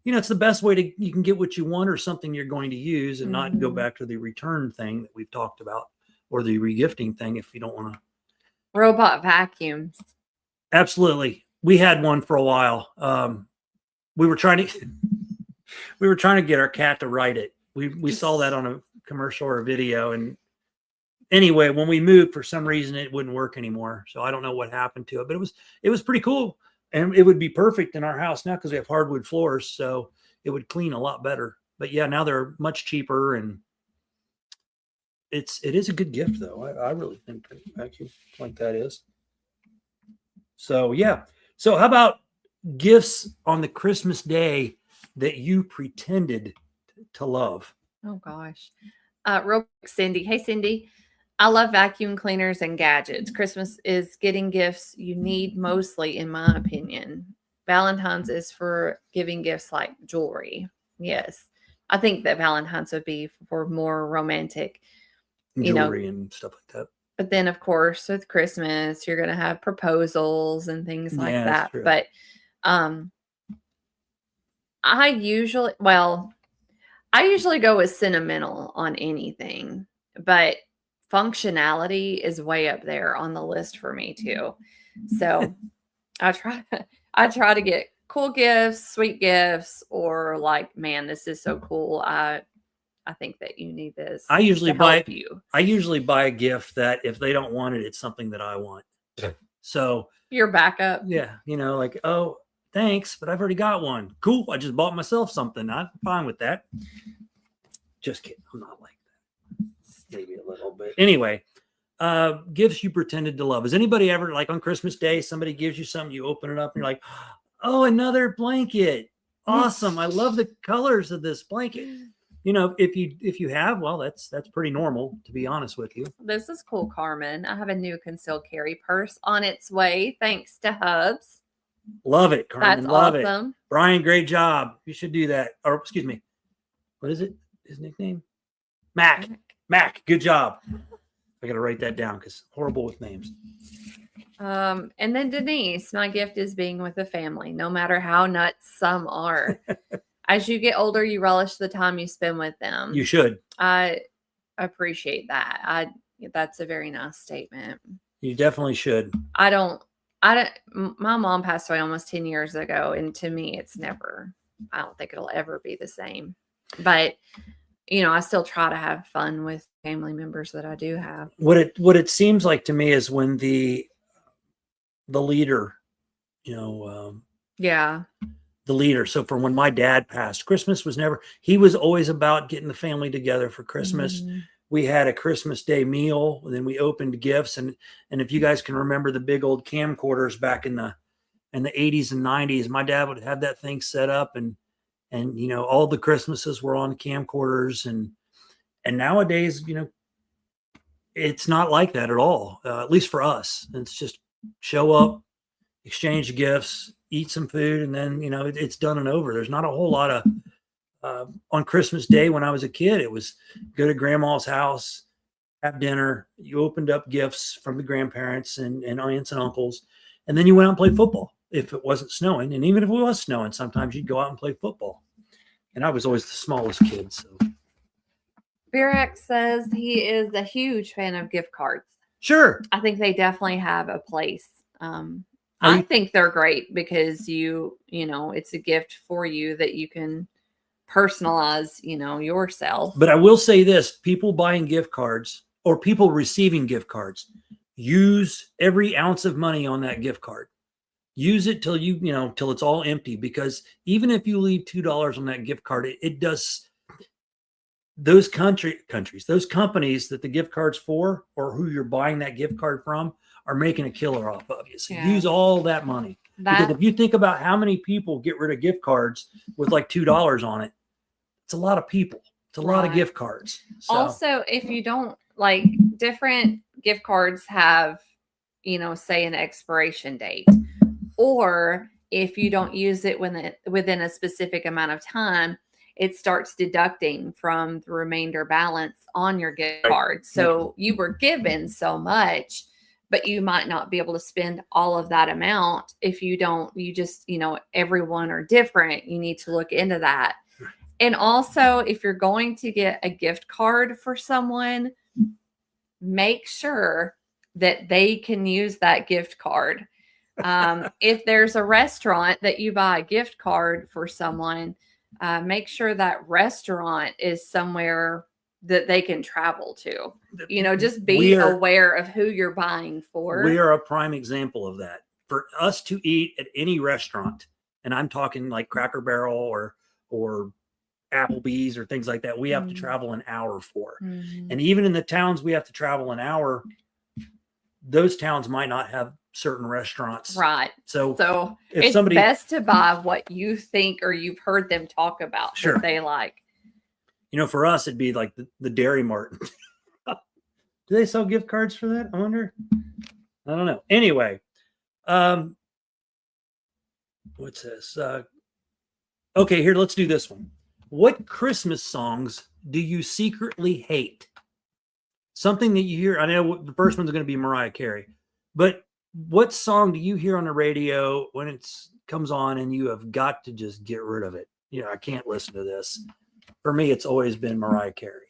It's the best way you can get what you want or something you're going to use, and not go back to the return thing that we've talked about, or the regifting thing if you don't want to. Robot vacuums. Absolutely. We had one for a while. We were trying to get our cat to ride it. We saw that on a commercial or a video, and anyway, when we moved, for some reason it wouldn't work anymore. So I don't know what happened to it, but it was pretty cool, and it would be perfect in our house now because we have hardwood floors, so it would clean a lot better. But yeah, now they're much cheaper, and it is a good gift though. I really think a vacuum like that is. So yeah. So how about gifts on the Christmas day that you pretended to love? Oh gosh. Real quick, Cindy. Hey, Cindy. I love vacuum cleaners and gadgets. Christmas is getting gifts you need mostly, in my opinion. Valentine's is for giving gifts like jewelry. Yes. I think that Valentine's would be for more romantic jewelry and stuff like that. But then, of course, with Christmas, you're going to have proposals and things like that. True. But I usually go with sentimental on anything, but functionality is way up there on the list for me too. So I try to get cool gifts, sweet gifts, or like, man, this is so cool. I think that you need this. I usually buy a gift that if they don't want it, it's something that I want. So your backup. Yeah. Like, oh, thanks, but I've already got one. Cool. I just bought myself something. I'm fine with that. Just kidding. I'm not like that. Maybe a little bit. Anyway, gifts you pretended to love. Has anybody ever, like on Christmas Day, somebody gives you something, you open it up and you're like, oh, another blanket. Awesome. I love the colors of this blanket. If you have, well, that's pretty normal, to be honest with you. This is cool, Carmen. I have a new concealed carry purse on its way, thanks to Hubs. Love it, Carmen. That's Love awesome. It. Brian, great job. You should do that. Or excuse me. What is it? His nickname? Mac. Good job. I got to write that down because horrible with names. And then Denise, my gift is being with the family, no matter how nuts some are. As you get older, you relish the time you spend with them. You should. I appreciate that. That's a very nice statement. You definitely should. My mom passed away almost 10 years ago. And to me, I don't think it'll ever be the same. But, I still try to have fun with family members that I do have. What it seems like to me is when the leader, the leader. So for when my dad passed, Christmas he was always about getting the family together for Christmas. Mm-hmm. We had a Christmas Day meal, and then we opened gifts. And if you guys can remember the big old camcorders back in in the 80s and 90s, my dad would have that thing set up, and all the Christmases were on camcorders, and nowadays, it's not like that at all. At least for us, it's just show up, exchange gifts, eat some food, and then it's done and over. There's not a whole lot of on Christmas Day when I was a kid. It was go to grandma's house, have dinner. You opened up gifts from the grandparents and aunts and uncles, and then you went out and played football if it wasn't snowing. And even if it was snowing, sometimes you'd go out and play football. And I was always the smallest kid. So Virac says he is a huge fan of gift cards. sure. I think they definitely have a place. I think they're great because it's a gift for you that you can personalize, yourself. But I will say this, people buying gift cards or people receiving gift cards, use every ounce of money on that gift card. Use it till till it's all empty, because even if you leave $2 on that gift card, it does. Those those companies that the gift card's for, or who you're buying that gift card from, are making a killer off of you. So use all that money. Because if you think about how many people get rid of gift cards with like $2 on it, it's a lot of people. It's a lot of gift cards. So. Also, if you don't different gift cards have, say an expiration date, or if you don't use it within a specific amount of time, it starts deducting from the remainder balance on your gift card. So you were given so much, but you might not be able to spend all of that amount if you just, everyone are different. You need to look into that. And also, if you're going to get a gift card for someone, make sure that they can use that gift card. If there's a restaurant that you buy a gift card for someone, make sure that restaurant is somewhere that they can travel to. Just be aware of who you're buying for. We are a prime example of that. For us to eat at any restaurant, and I'm talking like Cracker Barrel or Applebee's or things like that, we have to travel an hour for. And even in the towns we have to travel an hour, those towns might not have certain restaurants. Right. So if it's best to buy what you think or you've heard them talk about that they like. For us, it'd be like the Dairy Mart. Do they sell gift cards for that? I wonder. I don't know. Anyway, what's this? Okay, here, let's do this one. What Christmas songs do you secretly hate? Something that you hear. I know the first one's going to be Mariah Carey, but what song do you hear on the radio when it comes on and you have got to just get rid of it? I can't listen to this. For me, it's always been Mariah Carey.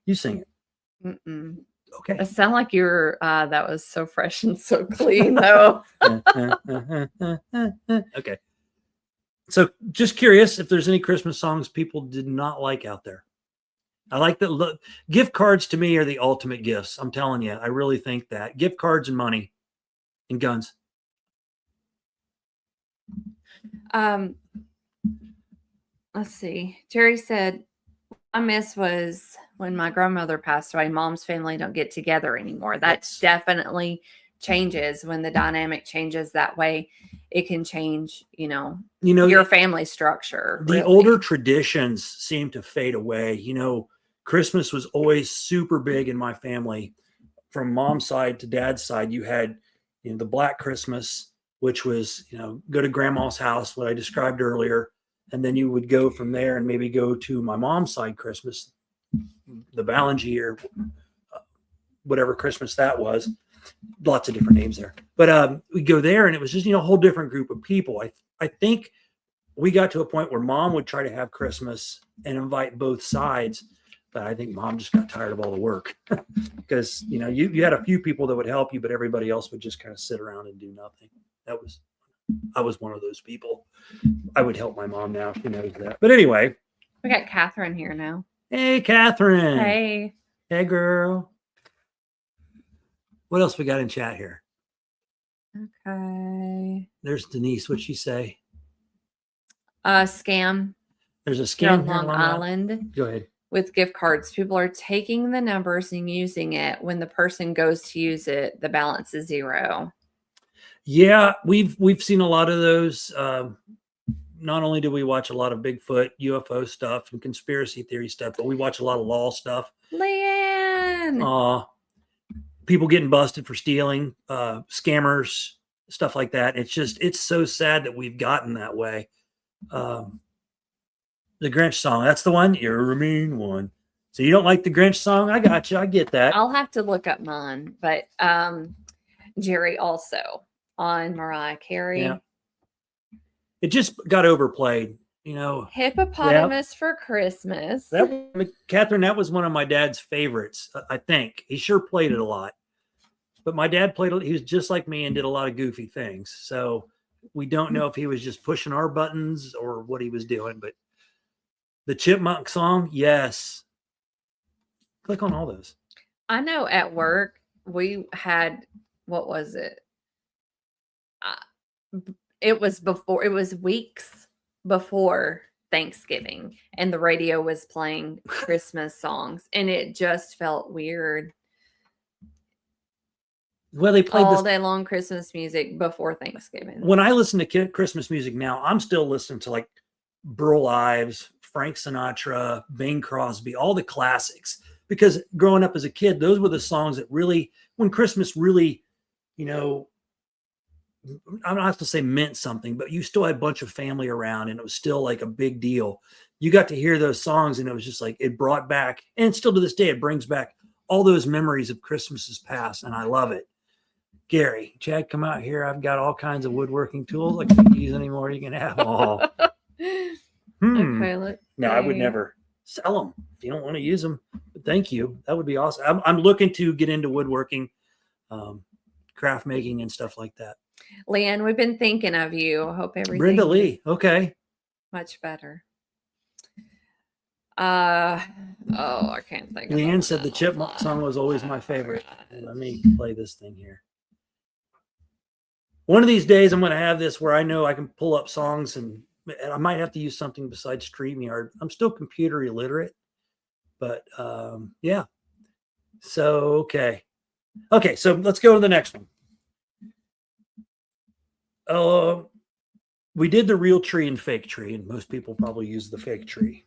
You sing it. Mm-mm. Okay. It sounded like you're, that was so fresh and so clean, though. Okay. So just curious if there's any Christmas songs people did not like out there. I like that. Gift cards to me are the ultimate gifts. I'm telling you, I really think that gift cards and money and guns. Let's see. Jerry said, I miss was when my grandmother passed away. Mom's family don't get together anymore. That definitely changes when the dynamic changes that way. It can change, your family structure. The older traditions seem to fade away. Christmas was always super big in my family. From mom's side to dad's side, you had the Black Christmas, which was go to grandma's house, what I described earlier, and then you would go from there and maybe go to my mom's side Christmas, the Valengier, whatever Christmas that was. Lots of different names there, but we go there and it was just a whole different group of people. I think we got to a point where mom would try to have Christmas and invite both sides. But I think mom just got tired of all the work because, you had a few people that would help you, but everybody else would just kind of sit around and do nothing. I was one of those people. I would help my mom now. She knows that. But anyway. We got Catherine here now. Hey, Catherine. Hey. Hey, girl. What else we got in chat here? Okay. There's Denise. What'd she say? Scam. There's a scam here on Long Island. Go ahead. with gift cards. People are taking the numbers and using it. When the person goes to use it, the balance is zero. Yeah, we've seen a lot of those. Not only do we watch a lot of Bigfoot, UFO stuff, and conspiracy theory stuff, but we watch a lot of law stuff. Leanne! People getting busted for stealing, scammers, stuff like that. It's so sad that we've gotten that way. The Grinch song, that's the one. You're a mean one. So you don't like the Grinch song? I got you. I get that. I'll have to look up mine, but Jerry also on Mariah Carey. Yeah. It just got overplayed, Hippopotamus for Christmas. Catherine, that was one of my dad's favorites. I think he sure played it a lot. But my dad played it. He was just like me and did a lot of goofy things. So we don't know if he was just pushing our buttons or what he was doing. But the Chipmunk song, yes. Click on all those. I know at work we had, what was it? It was weeks before Thanksgiving, and the radio was playing Christmas songs, and it just felt weird. Well, they played all day long Christmas music before Thanksgiving. When I listen to Christmas music now, I'm still listening to like Burl Ives, Frank Sinatra, Bing Crosby, all the classics. Because growing up as a kid, those were the songs that really, when Christmas really, I don't have to say meant something, but you still had a bunch of family around and it was still like a big deal. You got to hear those songs and it was just like, it brought back, and still to this day, it brings back all those memories of Christmases past. And I love it. Gary, Chad, come out here. I've got all kinds of woodworking tools. I can't use any more you can have. Oh. Okay, let's No, I would never sell them if you don't want to use them. But thank you. That would be awesome. I'm looking to get into woodworking, craft making and stuff like that. Leanne, we've been thinking of you. Hope everything. Brenda Lee. Okay. Much better. I can't think. Leanne said the Chipmunk song was always my favorite. Let me play this thing here. One of these days, I'm going to have this where I know I can pull up songs, and I might have to use something besides StreamYard. I'm still computer illiterate, but yeah. So, okay. So let's go to the next one. We did the real tree and fake tree, and most people probably use the fake tree.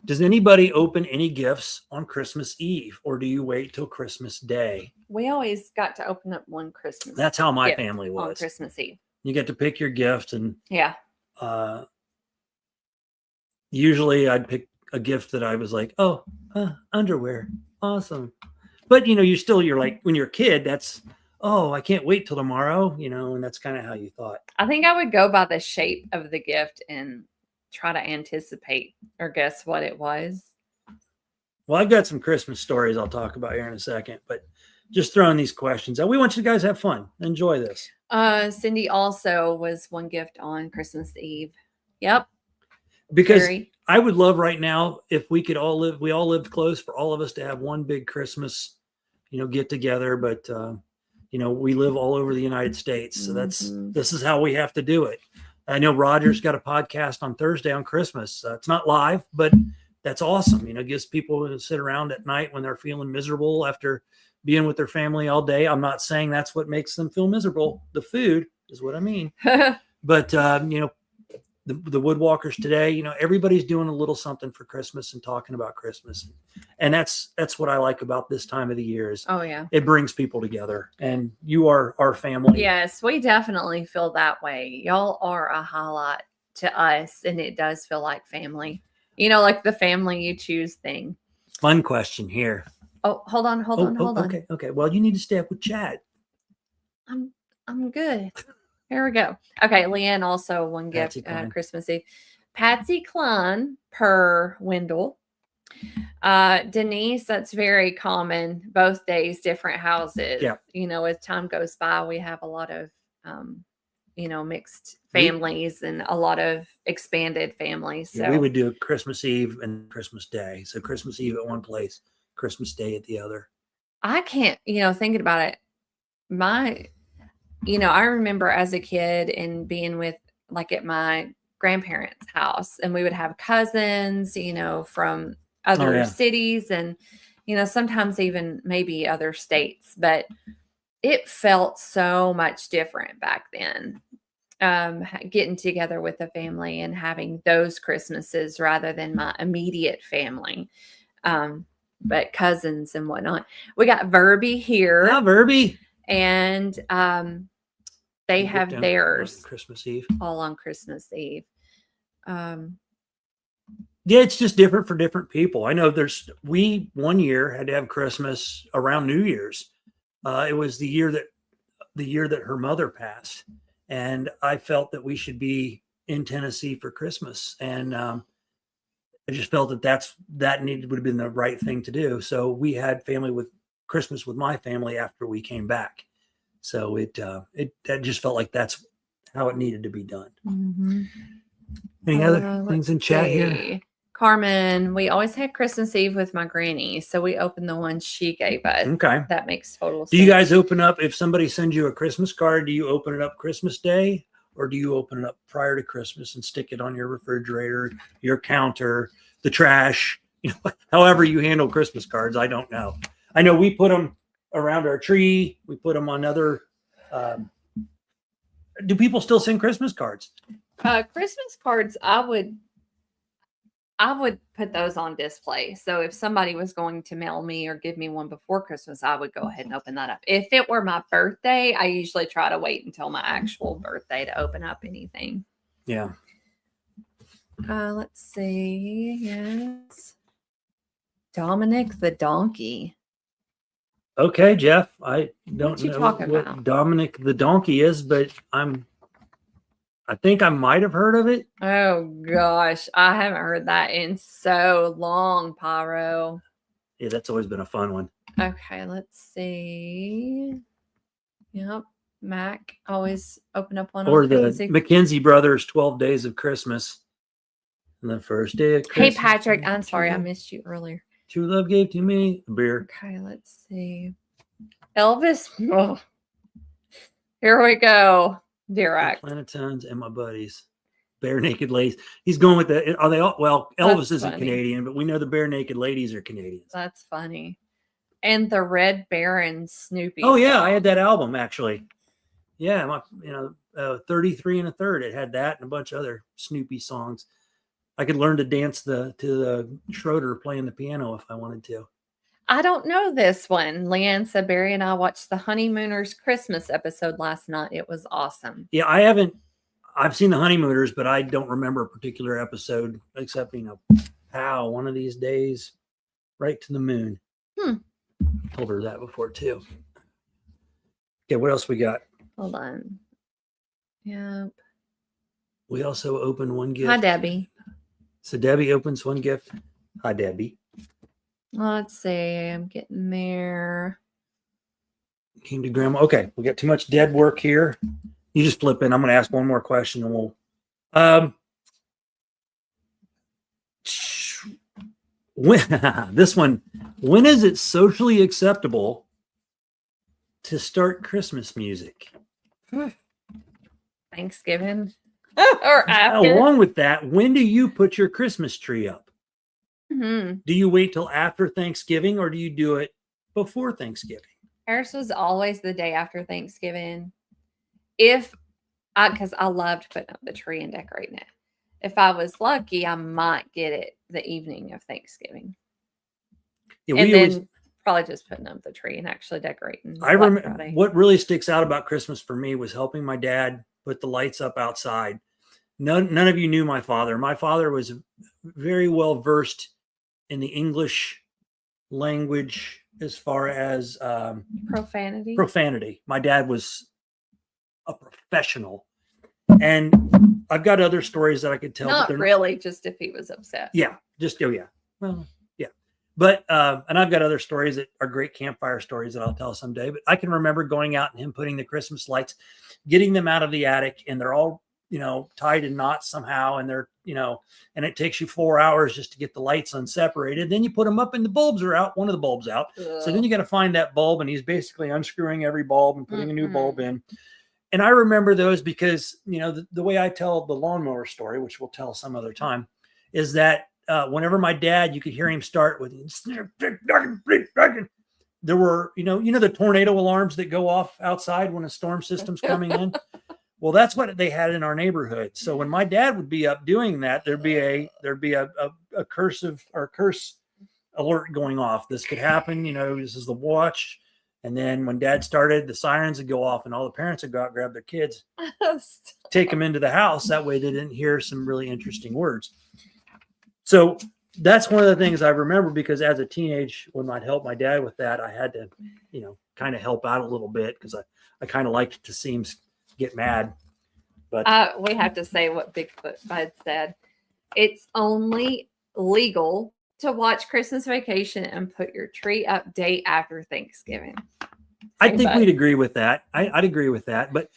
Does anybody open any gifts on Christmas Eve, or do you wait till Christmas Day? We always got to open up one Christmas. That's how my family was. On Christmas Eve. You get to pick your gift, and yeah. Usually I'd pick a gift that I was like, oh, underwear. Awesome. But you're like, when you're a kid, that's, oh, I can't wait till tomorrow, and that's kind of how you thought. I think I would go by the shape of the gift and try to anticipate or guess what it was. Well, I've got some Christmas stories I'll talk about here in a second, but just throwing these questions out. We want you guys to have fun. Enjoy this. Cindy also was one gift on Christmas Eve. Yep. Because I would love right now if we all lived close, for all of us to have one big Christmas, get together. But, we live all over the United States. So this is how we have to do it. I know Roger's got a podcast on Thursday on Christmas. It's not live, but that's awesome. Gives people to sit around at night when they're feeling miserable after being with their family all day. I'm not saying that's what makes them feel miserable. The food is what I mean. But, the woodwalkers today, everybody's doing a little something for Christmas and talking about Christmas. And that's what I like about this time of the year is, oh yeah, it brings people together, and you are our family. Yes, we definitely feel that way. Y'all are a highlight to us, and it does feel like family, like the family you choose thing. Fun question here. Oh, hold on. Okay. Well, you need to stay up with Chad. I'm good. Here we go. Okay, Leanne also one gift Christmas Eve. Patsy Cline per Wendell. Denise, that's very common. Both days, different houses. Yeah. As time goes by, we have a lot of mixed families and a lot of expanded families. So we would do Christmas Eve and Christmas Day. So Christmas Eve at one place, Christmas Day at the other. I can't, thinking about it, I remember as a kid and being with, like, at my grandparents' house, and we would have cousins, from other cities and, sometimes even maybe other states, but it felt so much different back then. Getting together with the family and having those Christmases rather than my immediate family. But cousins and whatnot. We got Verby here. Yeah, Verby. And they have theirs Christmas Eve. All on Christmas Eve. Yeah, it's just different for different people. I know we one year had to have Christmas around New Year's. It was the year that her mother passed, and I felt that we should be in Tennessee for Christmas, and I just felt that would have been the right thing to do. So we had Christmas with my family after we came back. So that just felt like that's how it needed to be done. Mm-hmm. Any other things in chat here? Carmen, we always had Christmas Eve with my granny, so we opened the one she gave us. Okay. That makes total sense. Do you guys open up, if somebody sends you a Christmas card, do you open it up Christmas Day, or do you open it up prior to Christmas and stick it on your refrigerator, your counter, the trash, however you handle Christmas cards? I don't know. I know we put them around our tree. We put them on other, do people still send Christmas cards? Christmas cards, I would put those on display. So if somebody was going to mail me or give me one before Christmas, I would go ahead and open that up. If it were my birthday, I usually try to wait until my actual birthday to open up anything. Yeah. Let's see. Yes. Dominic the Donkey. Okay, Jeff. I don't know what about Dominic the Donkey is, but I think I might have heard of it. Oh gosh, I haven't heard that in so long, Pyro. Yeah, that's always been a fun one. Okay, let's see. Yep, Mac always open up one. Or the McKenzie Brothers 12 Days of Christmas. And the first day of Christmas. Hey Patrick, I'm sorry I missed you earlier. True love gave to me a beer. Okay, let's see. Elvis. Oh. Here we go. Direct. Planetones and my buddies. Bare Naked Ladies. He's going with are they all? Well, Elvis isn't Canadian, but we know the Bare Naked Ladies are Canadians. That's funny. And the Red Baron Snoopy. Oh yeah, I had that album actually. Yeah, 33 and a third. It had that and a bunch of other Snoopy songs. I could learn to dance to the Schroeder playing the piano if I wanted to. I don't know this one. Leanne said Barry and I watched the Honeymooners Christmas episode last night. It was awesome. Yeah, I've seen the Honeymooners, but I don't remember a particular episode except, one of these days, right to the moon. Told her that before too. Okay, what else we got? Hold on. Yep. We also opened one gift. Hi, Debbie. So Debbie opens one gift. Hi, Debbie. Let's see. I'm getting there. Came to Grandma. Okay, we got too much dead work here. You just flip in. I'm going to ask one more question, and we'll. This one. When is it socially acceptable to start Christmas music? Thanksgiving or after. Along with that, when do you put your Christmas tree up? Mm-hmm. Do you wait till after Thanksgiving, or do you do it before Thanksgiving? Ours was always the day after Thanksgiving. Because I loved putting up the tree and decorating it. If I was lucky, I might get it the evening of Thanksgiving. Yeah, and then probably just putting up the tree and actually decorating. I remember what really sticks out about Christmas for me was helping my dad put the lights up outside. None of you knew my father. My father was very well versed in the English language as far as profanity. My dad was a professional, and I've got other stories that I could tell. Not really, just if he was upset. Yeah, well, yeah. But and I've got other stories that are great campfire stories that I'll tell someday. But I can remember going out and him putting the Christmas lights, getting them out of the attic, and they're all tied in knots somehow, and they're and it takes you 4 hours just to get the lights unseparated. Then you put them up and the bulbs are out. One of the bulbs out. So then you got to find that bulb, and he's basically unscrewing every bulb and putting a new bulb in. And I remember those because, the way I tell the lawnmower story, which we'll tell some other time, is that whenever my dad, you could hear him start with, there were, the tornado alarms that go off outside when a storm system's coming in. Well, that's what they had in our neighborhood. So when my dad would be up doing that, there'd be a curse alert going off. This could happen. This is the watch. And then when dad started, the sirens would go off and all the parents would go out, grab their kids, take them into the house. That way they didn't hear some really interesting words. So that's one of the things I remember, because as a teenage, when I'd help my dad with that, I had to, kind of help out a little bit, because I kind of liked to see him get mad. But we have to say what Bigfoot Bud said. It's only legal to watch Christmas Vacation and put your tree up day after Thanksgiving. I think we'd agree with that. I'd agree with that. But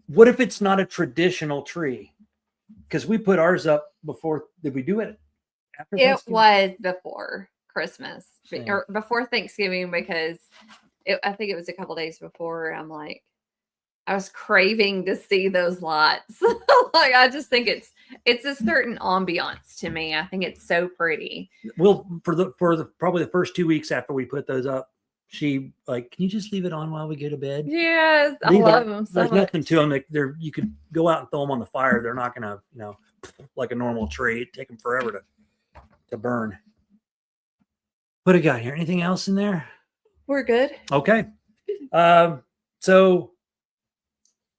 what if it's not a traditional tree? Because we put ours up before. Did we do it after It Thanksgiving? was before Christmas Same. or before Thanksgiving, because I think it was a couple days before. I'm like, I was craving to see those lights. Like, I just think it's a certain ambiance to me. I think it's so pretty. Well, for the probably the first 2 weeks after we put those up, she like, can you just leave it on while we go to bed? Yes, I love them so There's much. nothing to them. You could go out and throw them on the fire. They're not gonna, like a normal tree. It'd take them forever to burn. What do you got here? Anything else in there? We're good. Okay. So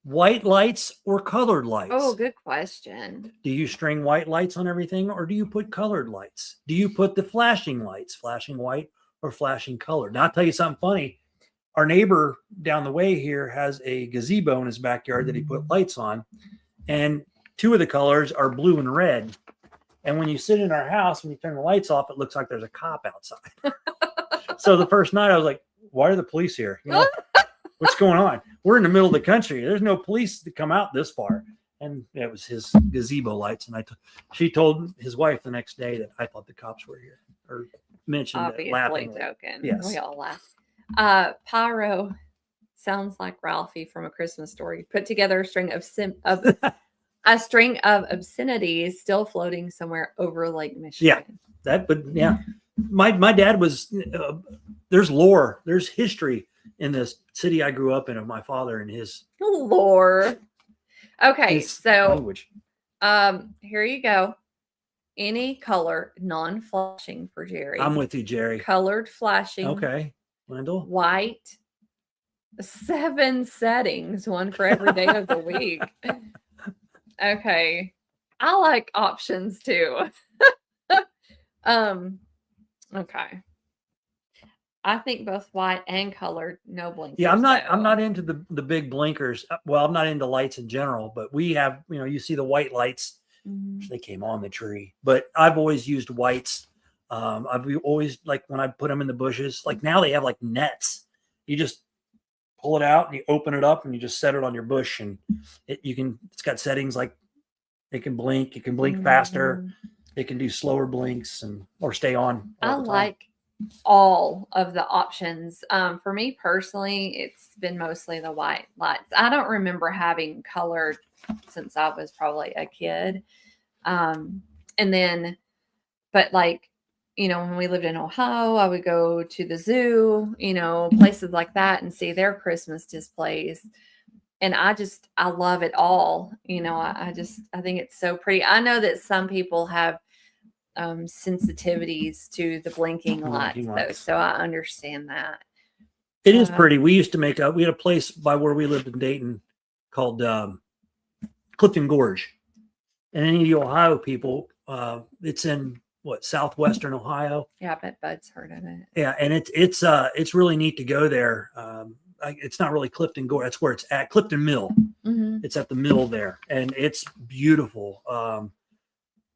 white lights or colored lights? Oh, good question. Do you string white lights on everything, or do you put colored lights? Do you put the flashing lights, flashing white or flashing color? Now, I'll tell you something funny. Our neighbor down the way here has a gazebo in his backyard that he put lights on, and 2 of the colors are blue and red. And when you sit in our house, when you turn the lights off, it looks like there's a cop outside. So the first night I was like, why are the police here? What's going on? We're in the middle of the country. There's no police to come out this far. And it was his gazebo lights. And she told his wife the next day that I thought the cops were here, or mentioned Obviously it laughing. joking. Yes. We all laugh. Pyro sounds like Ralphie from A Christmas Story. Put together a string of obscenities still floating somewhere over Lake Michigan. Yeah. My dad was, there's lore, there's history in this city I grew up in of my father and his lore. Okay, his so language. here you go. Any color, non-flashing for Jerry. I'm with you, Jerry. Colored flashing. Okay. Wendell? White. 7 settings, one for every day of the week. Okay. I like options too. Okay. I think both white and colored, no blinkers. Yeah, I'm not into the big blinkers. Well, I'm not into lights in general, but we have, you see the white lights. Mhm. They came on the tree, but I've always used whites. I've always, like, when I put them in the bushes, like now they have like nets. You just pull it out and you open it up and you just set it on your bush, and it's got settings like it can blink faster. Mhm. It can do slower blinks or stay on. I all the time. like all of the options. For me personally, it's been mostly the white lights. I don't remember having colored since I was probably a kid. And then, but like, when we lived in Ohio, I would go to the zoo, places like that, and see their Christmas displays. And I love it all. I think it's so pretty. I know that some people have sensitivities to the blinking lights, though, so I understand that. It is pretty. We used to we had a place by where we lived in Dayton called Clifton Gorge, and any of you Ohio people, it's in southwestern Ohio. Yeah, I bet Bud's heard of it. Yeah, and it's really neat to go there. It's not really Clifton Gorge. That's where it's at, Clifton Mill. Mm-hmm. It's at the mill there, and it's beautiful.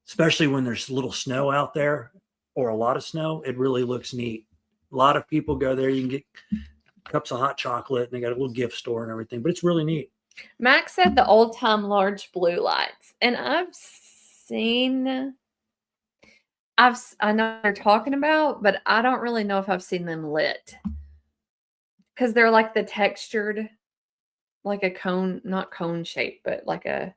Especially when there's a little snow out there or a lot of snow, it really looks neat. A lot of people go there. You can get cups of hot chocolate, and they got a little gift store and everything, but it's really neat. Max said the old time large blue lights, and I know what they're talking about, but I don't really know if I've seen them lit, because they're like the textured like a cone, not cone shape, but like a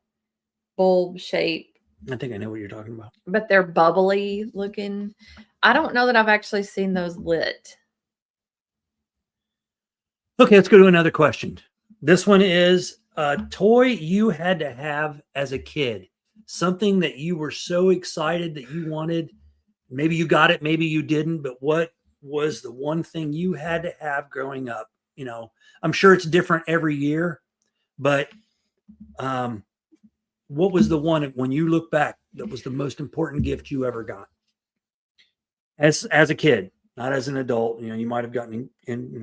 bulb shape. I think I know what you're talking about. But they're bubbly looking. I don't know that I've actually seen those lit. Okay, let's go to another question. This one is a toy you had to have as a kid. Something that you were so excited that you wanted. Maybe you got it, maybe you didn't, but what was the one thing you had to have growing up? You know, I'm sure it's different every year, but what was the one when you look back that was the most important gift you ever got as a kid, not as an adult? You know, you might have gotten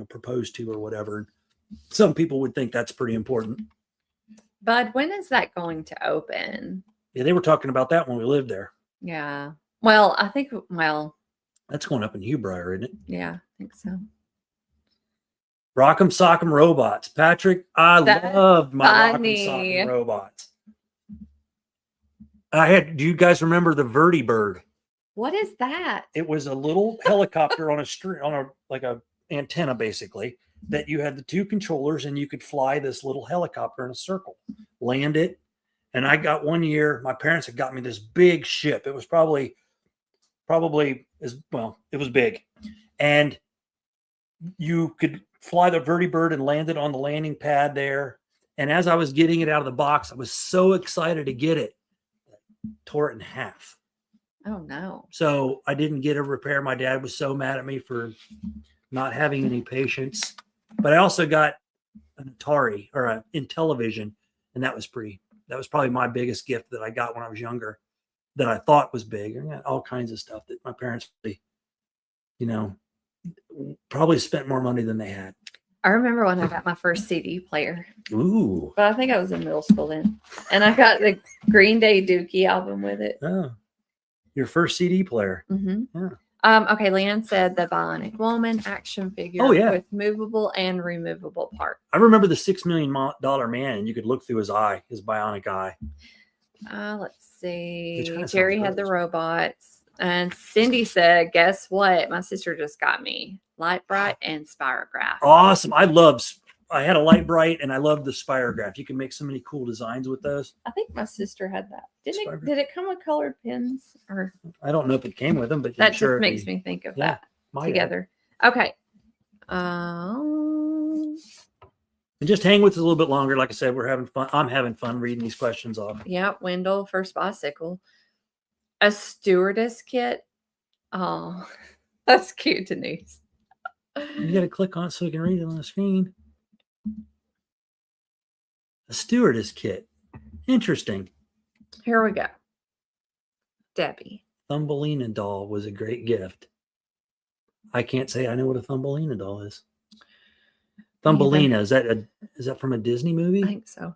proposed to or whatever. Some people would think that's pretty important. Bud, when is that going to open? Yeah, they were talking about that when we lived there. Yeah. Well, I think, that's going up in Hubrier, isn't it? Yeah, I think so. Rock'em Sock'em Robots. Patrick, I loved my Rock'em Sock'em Robots. Do you guys remember the Vertibird? What is that? It was a little helicopter on a string, like a antenna, basically, that you had the two controllers and you could fly this little helicopter in a circle, land it. And I got one year, my parents had got me this big ship. It was probably as well, it was big. And you could fly the Vertibird and land it on the landing pad there. And as I was getting it out of the box, I was so excited to get it. Tore it in half. Oh no. So I didn't get a repair. My dad was so mad at me for not having any patience. But I also got an Atari or an Intellivision, and that was probably my biggest gift that I got when I was younger that I thought was big. I got all kinds of stuff that my parents probably spent more money than they had. I remember when I got my first CD player. Ooh. But I think I was in middle school then. And I got the Green Day Dookie album with it. Oh. Your first CD player. Mm-hmm. Yeah. Okay, Leanne said the Bionic Woman action figure with movable and removable parts. I remember the $6 Million Man, and you could look through his bionic eye. Let's see. Jerry had the robots. And Cindy said, guess what? My sister just got me Light Bright and Spirograph. Awesome. I had a Light Bright and I loved the Spirograph. You can make so many cool designs with those. I think my sister had that. Did it come with colored pins? Or I don't know if it came with them, but that just makes me think of that together. Okay. And just hang with us a little bit longer. Like I said, we're having fun. I'm having fun reading these questions off. Yeah, Wendell, first bicycle. A stewardess kit. Oh, that's cute, Denise. You got to click on it so you can read it on the screen. A stewardess kit. Interesting. Here we go. Debbie. Thumbelina doll was a great gift. I can't say I know what a Thumbelina doll is. Thumbelina, is that from a Disney movie? I think so.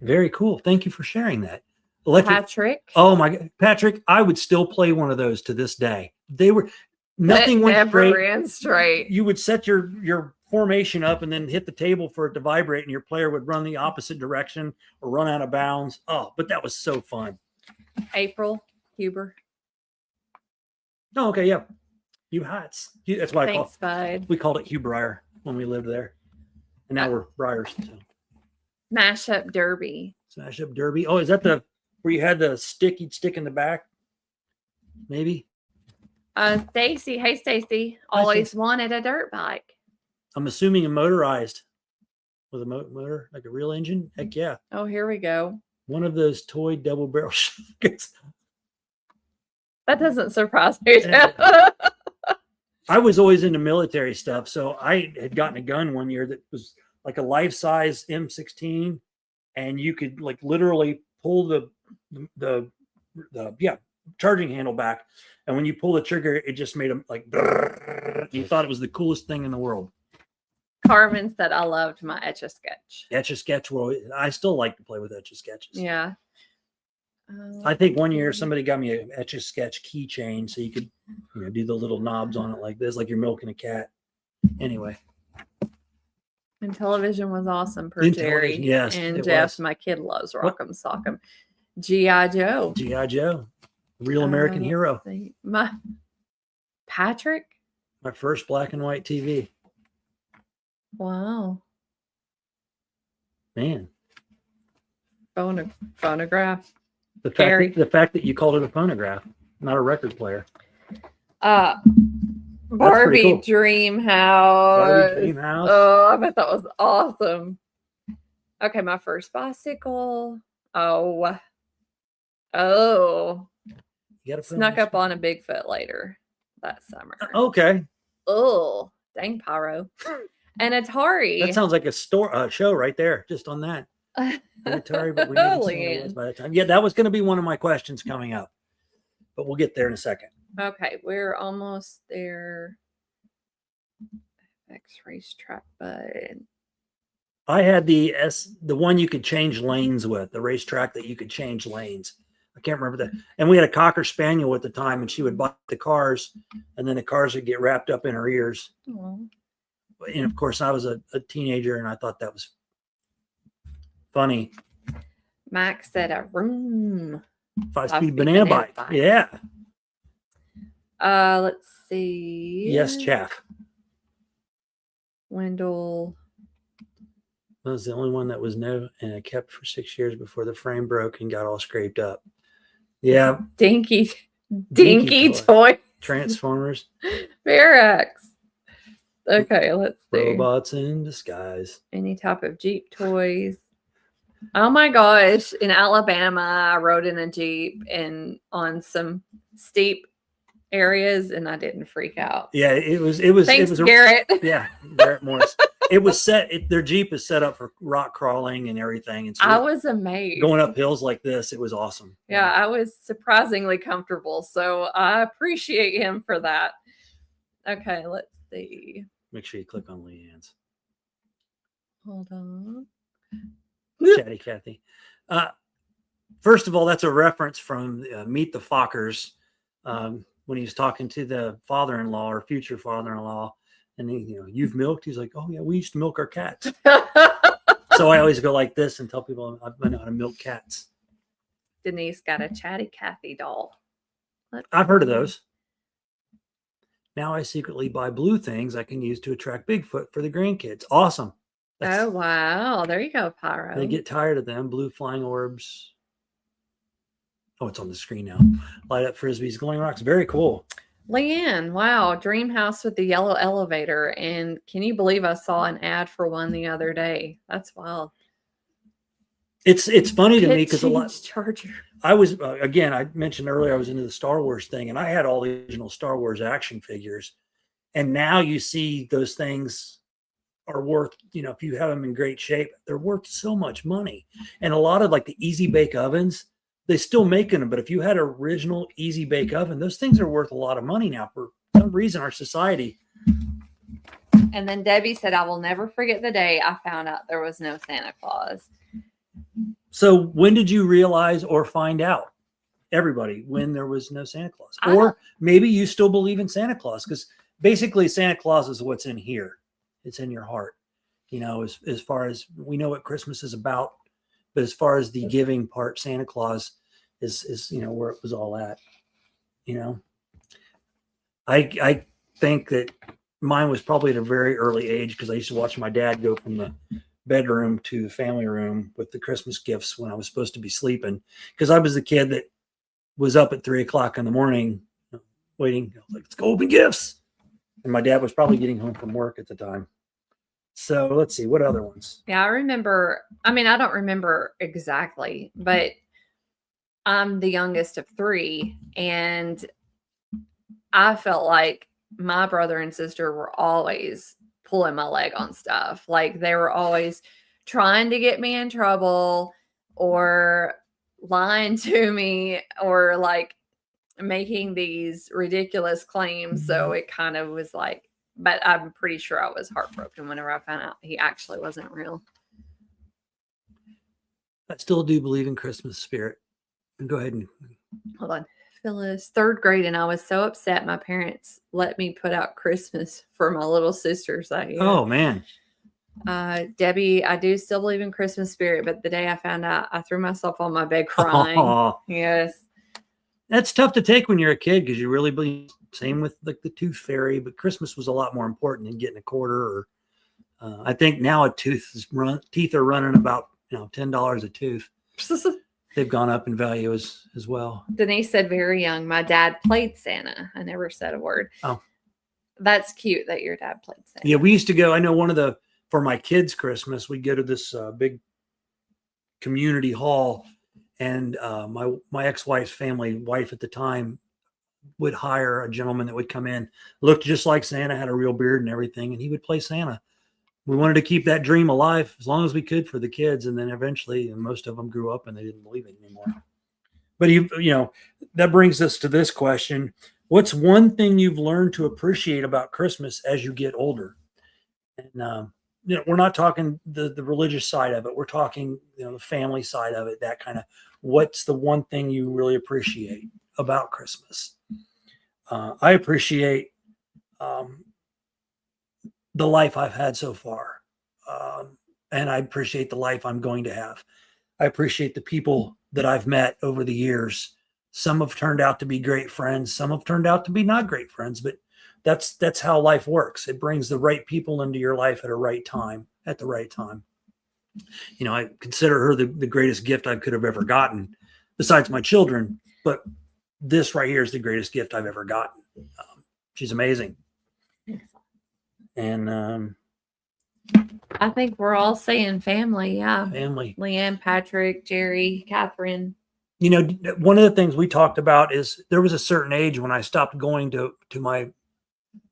Very cool. Thank you for sharing that. Patrick. Oh my God, Patrick! I would still play one of those to this day. Nothing went ran straight. You would set your formation up and then hit the table for it to vibrate, and your player would run the opposite direction or run out of bounds. Oh, but that was so fun. April Huber. Oh, okay, yeah. Hugh Heights. That's why we called it Hubrier when we lived there, and now we're Briars. So. Mashup Derby. Smash Up Derby. Oh, is that where you had the stick you'd stick in the back? Maybe. Stacy. Hey, Stacy. Always wanted a dirt bike. I'm assuming a motorized with a motor, like a real engine. Heck yeah. Oh, here we go. One of those toy double barrel shotguns. That doesn't surprise me. I was always into military stuff, so I had gotten a gun one year that was like a life-size M16, and you could like literally pull the charging handle back, and when you pull the trigger, it just made them like. You thought it was the coolest thing in the world. Carmen said, "I loved my Etch-a-Sketch." Etch-a-Sketch. Well, I still like to play with Etch-a-Sketches. Yeah. I think one year somebody got me an Etch-a-Sketch keychain, so you could do the little knobs on it like this, like you're milking a cat. Anyway. And television was awesome per Jerry. Yes. And Jeff, my kid loves Rock'em Sock'em. G.I. Joe. G.I. Joe. Real American hero. My Patrick. My first black and white TV. Wow. Man, Phonograph. the Gary. fact that you called it a phonograph, not a record player. Barbie cool. Dream House. Barbie Dream House. Oh, I bet that was awesome. Okay, my first bicycle. Oh. You gotta put Snuck up on a Bigfoot later that summer. Okay. Oh, dang pyro. And Atari. That sounds like a show right there, just on that. Atari, but we didn't see what it was by that time. Yeah, that was going to be one of my questions coming up, but we'll get there in a second. Okay, we're almost there. X racetrack, but I had the one you could change lanes with, the racetrack that you could change lanes. I can't remember that. And we had a Cocker Spaniel at the time, and she would buy the cars, and then the cars would get wrapped up in her ears. Aww. And of course, I was a teenager, and I thought that was funny. Max said a room. 5-speed banana bike. Yeah. Let's see. Yes, Chaff. Wendell. That was the only one that was new, and I kept for 6 years before the frame broke and got all scraped up. Yeah. Dinky toy. Transformers. Verax. Okay, let's see. Robots in disguise. Any type of Jeep toys. Oh my gosh. In Alabama, I rode in a Jeep and on some steep areas, and I didn't freak out. Yeah, it was Thanks, Garrett. Yeah, Garrett Morris. It was their Jeep is set up for rock crawling and everything. And so I was amazed. Going up hills like this, it was awesome. Yeah, I was surprisingly comfortable. So I appreciate him for that. Okay, let's see. Make sure you click on Leanne's. Hold on. Chatty Cathy. First of all, that's a reference from Meet the Fockers when he was talking to the father-in-law or future father-in-law. And he, you've milked? He's like, oh, yeah, we used to milk our cats. So I always go like this and tell people I know how to milk cats. Denise got a Chatty Cathy doll. I've heard of those. Now I secretly buy blue things I can use to attract Bigfoot for the grandkids. Awesome. Oh, wow. There you go, Pyro. They get tired of them. Blue flying orbs. Oh, it's on the screen now. Light up frisbees, glowing rocks. Very cool. Leanne, wow. Dream house with the yellow elevator. And can you believe I saw an ad for one the other day? That's wild. It's funny to me because a lot. Charger. I was again. I mentioned earlier I was into the Star Wars thing, and I had all the original Star Wars action figures. And now you see those things are worth. If you have them in great shape, they're worth so much money. And a lot of like the easy bake ovens, they still making them. But if you had an original easy bake oven, those things are worth a lot of money now. For some reason, our society. And then Debbie said, "I will never forget the day I found out there was no Santa Claus." So when did you realize or find out, everybody, when there was no Santa Claus? Or maybe you still believe in Santa Claus, because basically Santa Claus is what's in here. It's in your heart. As far as we know what Christmas is about, but as far as the giving part, Santa Claus is where it was all at. I think that mine was probably at a very early age, because I used to watch my dad go from the bedroom to the family room with the Christmas gifts when I was supposed to be sleeping, because I was the kid that was up at 3:00 in the morning waiting, like, let's go open gifts. And my dad was probably getting home from work at the time. So let's see, what other ones? Yeah, I remember. I mean, I don't remember exactly, but I'm the youngest of 3, and I felt like my brother and sister were always pulling my leg on stuff. Like, they were always trying to get me in trouble or lying to me or like making these ridiculous claims. So it kind of was like, but I'm pretty sure I was heartbroken whenever I found out he actually wasn't real. I still do believe in Christmas spirit. Go ahead and hold on. Phyllis, 3rd grade, and I was so upset my parents let me put out Christmas for my little sisters that year. Oh, man. Debbie, I do still believe in Christmas spirit, but the day I found out, I threw myself on my bed crying. Oh. Yes. That's tough to take when you're a kid, because you really believe. Same with like the Tooth Fairy, but Christmas was a lot more important than getting a quarter or I think now teeth are running about $10 a tooth. They've gone up in value as well. Denise said very young, my dad played Santa. I never said a word. Oh, that's cute that your dad played Santa. Yeah, we used to go. I know for my kids' Christmas, we'd go to this big community hall, and my ex-wife's wife at the time, would hire a gentleman that would come in, looked just like Santa, had a real beard and everything, and he would play Santa. We wanted to keep that dream alive as long as we could for the kids, and then eventually, most of them grew up and they didn't believe it anymore. But that brings us to this question: what's one thing you've learned to appreciate about Christmas as you get older? And we're not talking the religious side of it. We're talking the family side of it. That kind of, what's the one thing you really appreciate about Christmas? I appreciate the life I've had so far, and I appreciate the life I'm going to have. I appreciate the people that I've met over the years. Some have turned out to be great friends. Some have turned out to be not great friends, but that's how life works. It brings the right people into your life at the right time. I consider her the greatest gift I could have ever gotten, besides my children. But this right here is the greatest gift I've ever gotten. She's amazing. And I think we're all saying family. Yeah. Family. Leanne, Patrick, Jerry, Catherine. One of the things we talked about is there was a certain age when I stopped going to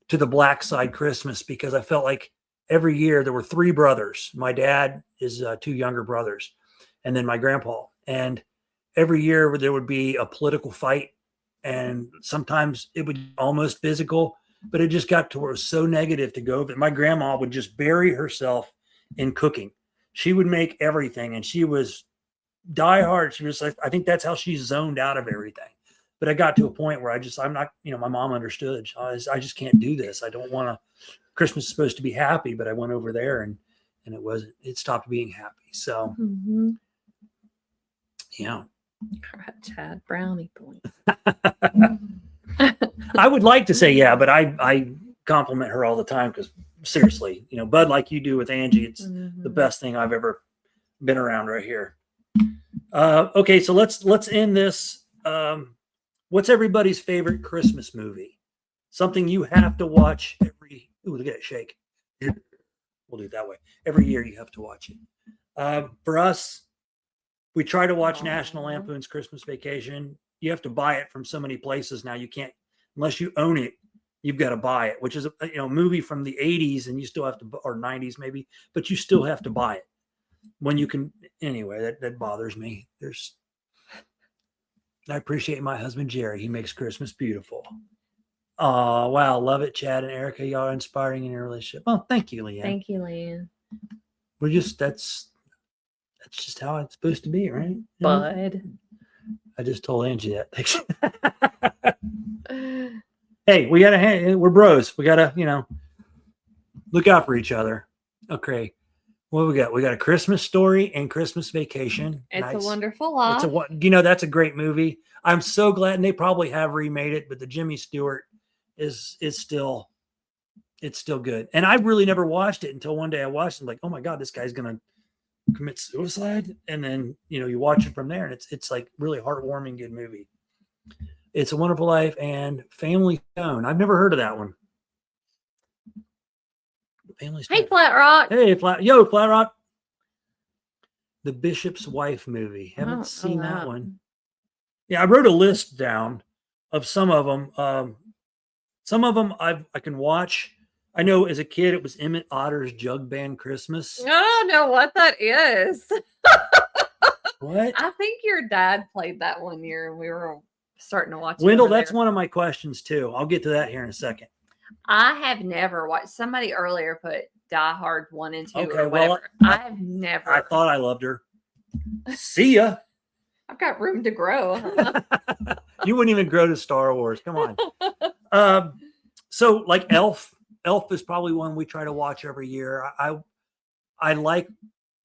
the black side Christmas, because I felt like every year there were 3 brothers. My dad is 2 younger brothers, and then my grandpa. And every year there would be a political fight, and sometimes it would be almost physical, but it just got to where it was so negative to go. But my grandma would just bury herself in cooking. She would make everything, and she was diehard. She was like, I think that's how she zoned out of everything. But I got to a point where I'm not, my mom understood. I just can't do this. I don't want to. Christmas is supposed to be happy, but I went over there and it wasn't. It stopped being happy. So, yeah. Chad, brownie point. I would like to say yeah, but I compliment her all the time, because seriously, Bud, like you do with Angie, it's the best thing I've ever been around right here. Okay, so let's end this. What's everybody's favorite Christmas movie? Something you have to watch every. Ooh, look at it shake. We'll do it that way. Every year you have to watch it. For us, we try to watch National Lampoon's Christmas Vacation. You have to buy it from so many places now. You can't, unless you own it, you've got to buy it, which is a movie from the 80s, and you still have to, or 90s maybe, but you still have to buy it when you can. Anyway, that bothers me. I appreciate my husband, Jerry. He makes Christmas beautiful. Oh, wow. Love it, Chad and Erica. Y'all are inspiring in your relationship. Oh, thank you, Leanne. Thank you, Leanne. That's just how it's supposed to be, right? Bud. I just told Angie that. Hey, we're bros. We gotta, look out for each other. Okay. What we got? We got A Christmas Story and Christmas Vacation. It's nice. A Wonderful Life. That's a great movie. I'm so glad, and they probably have remade it, but the Jimmy Stewart is still good. And I really never watched it until one day I watched it. I'm like, oh my God, this guy's gonna commit suicide. And then you watch it from there, and it's like really heartwarming, good movie. It's a Wonderful Life and Family Stone. I've never heard of that one. Hey, Flat Rock. Hey, Flat Rock. The Bishop's Wife movie. Haven't seen that one. Yeah, I wrote a list down of some of them. Some of them I can watch. I know as a kid it was Emmett Otter's Jug Band Christmas. I don't know what that is. What? I think your dad played that one year and we were starting to watch it. Wendell, that's one of my questions too. I'll get to that here in a second. I have never watched. Somebody earlier put Die Hard 1 and 2 Okay, or whatever. I've never. I thought I loved her. See ya. I've got room to grow. You wouldn't even grow to Star Wars. Come on. So like Elf is probably one we try to watch every year. I like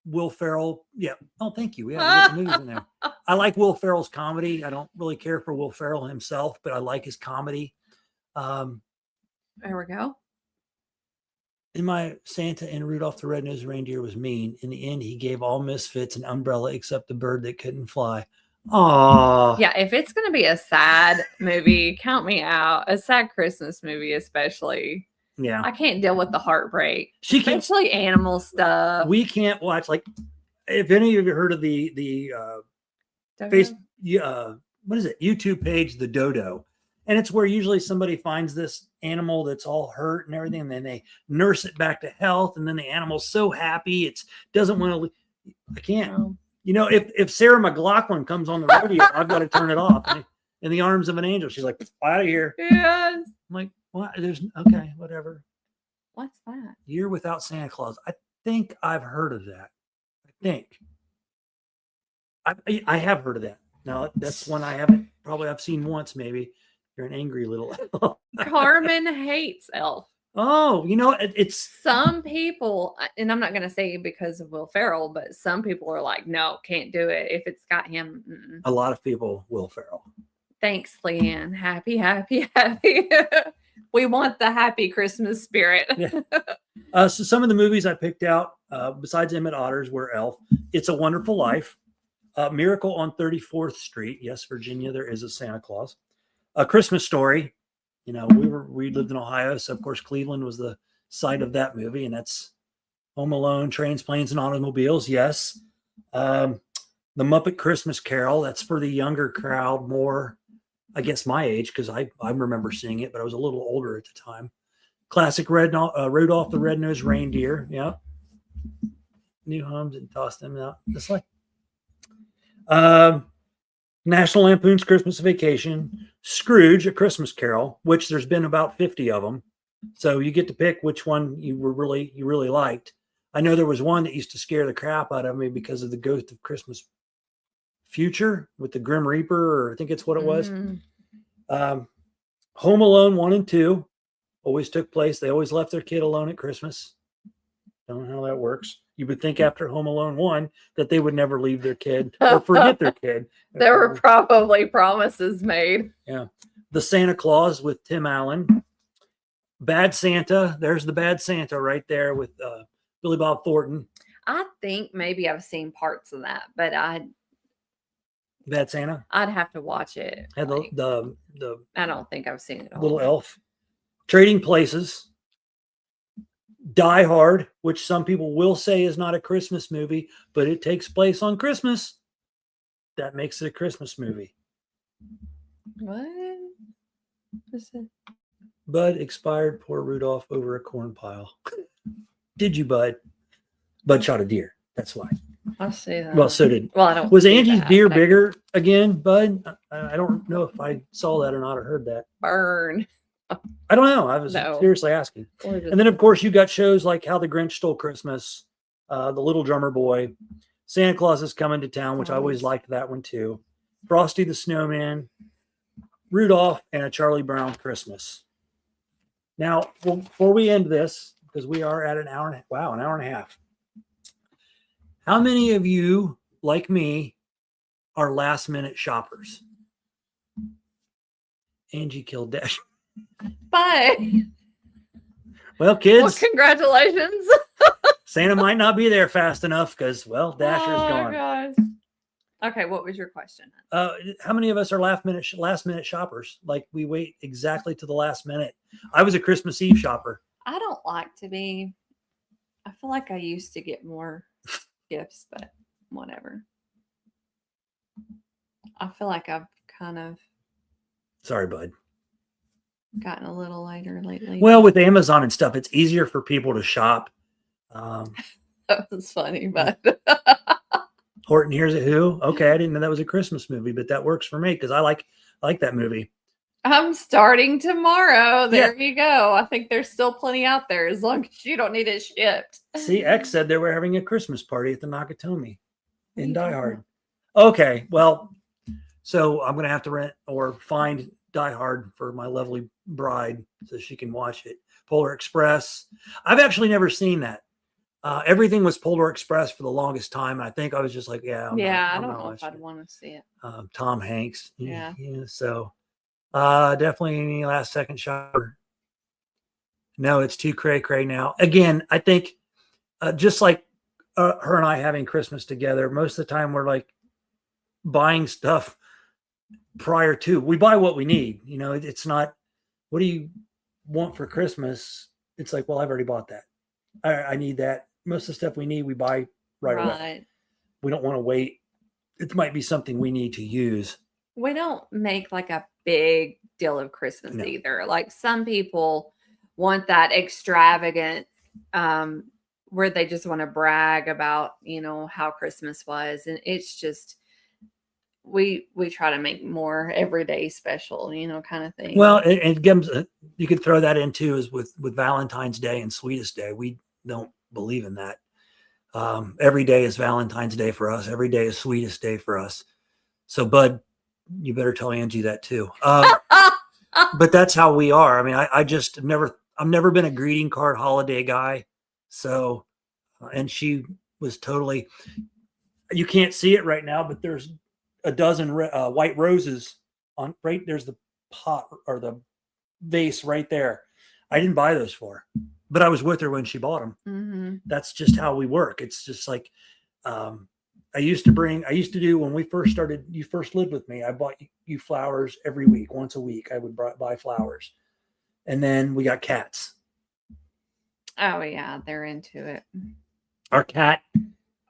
Will Ferrell. Yeah. Oh, thank you. We have movies in there. I like Will Ferrell's comedy. I don't really care for Will Ferrell himself, but I like his comedy. There we go. in my Santa and Rudolph the Red-Nosed Reindeer was mean. In the end, he gave all misfits an umbrella except the bird that couldn't fly. Aww. Yeah, if it's going to be a sad movie, count me out. A sad Christmas movie, especially. Yeah. I can't deal with the heartbreak, She can't. especially animal stuff. We can't watch, like, if any of you heard of the Dodo? what is it? YouTube page, The Dodo. And it's where usually somebody finds this animal that's all hurt and everything, and then they nurse it back to health, and then the animal's so happy it doesn't want to. I can't. No. You know, if Sarah McLachlan comes on the rodeo, I've got to turn it off. In the arms of an angel, she's like, out of here. Yes. I'm like, what? There's okay, whatever. What's that? Year Without Santa Claus. I think I've heard of that. I think I have heard of that. Now that's one I haven't. Probably I've seen once. Maybe you're an angry little. Carmen hates Elf. Oh, you know, it's Some people, and I'm not going to say because of Will Ferrell, but some people are like, no, can't do it. If it's got him. Mm-mm. a lot of people. Will Ferrell. Thanks, Leanne. Happy, happy, happy. We want the happy Christmas spirit. Yeah. So some of the movies I picked out, besides Emmett Otter's, were Elf, It's a Wonderful Life, Miracle on 34th Street. Yes, Virginia, there is a Santa Claus. A Christmas Story. You know, we lived in Ohio, so of course Cleveland was the site of that movie, and that's Home Alone, Trains, Planes, and Automobiles. Yes. The Muppet Christmas Carol. That's for the younger crowd, more, I guess, my age, because I remember seeing it, but I was a little older at the time. Classic Rudolph the Red-Nosed Reindeer. Yeah. New homes and toss them out. That's like National Lampoon's Christmas Vacation, Scrooge, A Christmas Carol, which there's been about 50 of them. So you get to pick which one you really liked. I know there was one that used to scare the crap out of me because of the Ghost of Christmas Future with the Grim Reaper, or I think it's what it was. Home Alone 1 and 2 always took place. They always left their kid alone at Christmas. Don't know how that works. You would think after Home Alone 1 that they would never leave their kid or forget their kid. There were probably promises made. Yeah. The Santa Claus with Tim Allen. Bad Santa. There's the Bad Santa right there with Billy Bob Thornton. I think maybe I've seen parts of that, but Bad Santa. I'd have to watch it. Had Like, the I don't think I've seen it all. little elf. Trading Places. Die Hard, which some people will say is not a Christmas movie, but it takes place on Christmas. That makes it a Christmas movie. What is it? Bud expired poor Rudolph over a corn pile. Did you, Bud? Bud shot a deer. That's why. I see that. Well, so did. Well, I don't. Was see Angie's that, deer but I- bigger again, Bud? I don't know if I saw that or not or heard that. Burn. I don't know. I was No. seriously asking. Or just- And then, of course, you got shows like How the Grinch Stole Christmas, The Little Drummer Boy, Santa Claus is Coming to Town, which I always liked that one too, Frosty the Snowman, Rudolph, and A Charlie Brown Christmas. Now, before we end this, because we are at an hour and a half. How many of you, like me, are last-minute shoppers? Angie killed Dash. But Well, well, kids, congratulations. Santa might not be there fast enough because, well, Dasher's gone. Gosh. Okay, what was your question? How many of us are last minute shoppers? Like we wait exactly to the last minute. I was a Christmas Eve shopper. I don't like to be. I feel like I used to get more gifts, but whatever. I feel like I've kind of Sorry, Bud. gotten a little later lately. Well, with Amazon and stuff, it's easier for people to shop. That was funny, but Horton Hears a Who. Okay, I didn't know that was a Christmas movie, but that works for me because I like that movie. I'm starting tomorrow. There you go. I think there's still plenty out there as long as you don't need it shipped. See, X said they were having a Christmas party at the Nakatomi What are in you Die talking Hard. Okay, well, so I'm gonna have to rent or find Die Hard for my lovely bride so she can watch it. Polar Express. I've actually never seen that. Everything was Polar Express for the longest time. I think I was just like, yeah, I I'm don't not know if watching I'd want to see it. it. Tom Hanks. Yeah. So definitely any last second shopper. No, it's too cray now. Again, I think just like her and I having Christmas together, most of the time we're like buying stuff prior to. We buy what we need. It's not, what do you want for Christmas? It's like, well, I've already bought that. I need that. Most of the stuff we need, we buy right away. We don't want to wait. It might be something we need to use. We don't make like a big deal of Christmas either. Like some people want that extravagant, where they just want to brag about, how Christmas was. And it's just, we try to make more everyday special, kind of thing. Well, and you could throw that into is with Valentine's Day and Sweetest Day. We don't believe in that. Every day is Valentine's Day for us. Every day is Sweetest Day for us. So, Bud, you better tell Angie that too. But that's how we are. I mean, I've never been a greeting card holiday guy. So, and she was totally, you can't see it right now, but there's a dozen white roses on right. There's the pot or the vase right there. I didn't buy those for her, but I was with her when she bought them. Mm-hmm. That's just how we work. It's just like, I used to do when we first started, you first lived with me, I bought you flowers every week, once a week. I would buy flowers. And then we got cats. Oh yeah. They're into it. Our cat,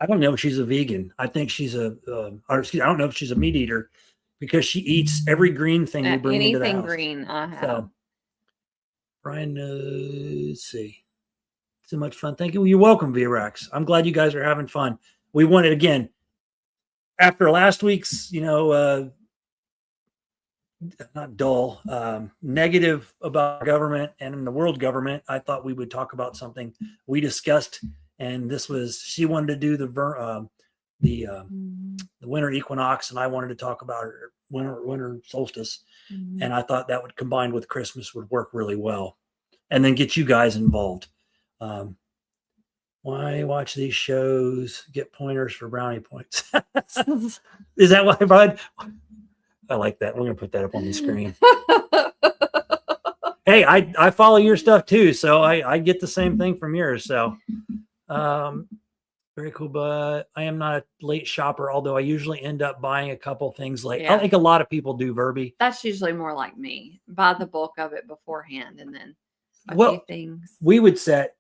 I don't know if she's a vegan. I think she's I don't know if she's a meat eater because she eats every green thing we bring into the house. Anything green. So, Brian, let's see. So much fun. Thank you. You're welcome, VRX. I'm glad you guys are having fun. We wanted, again, after last week's, not dull, negative about government and the world government, I thought we would talk about something we discussed. And this was, she wanted to do the winter equinox, and I wanted to talk about winter solstice. Mm-hmm. And I thought that would combine with Christmas would work really well, and then get you guys involved. Why watch these shows? Get pointers for brownie points. Is that why, Bud? I like that. We're going to put that up on the screen. Hey, I follow your stuff too, so I get the same thing from yours. So, very cool. But I am not a late shopper, although I usually end up buying a couple things late. Yeah. I think a lot of people do, Verby. That's usually more like me. Buy the bulk of it beforehand, and then a few things. We would set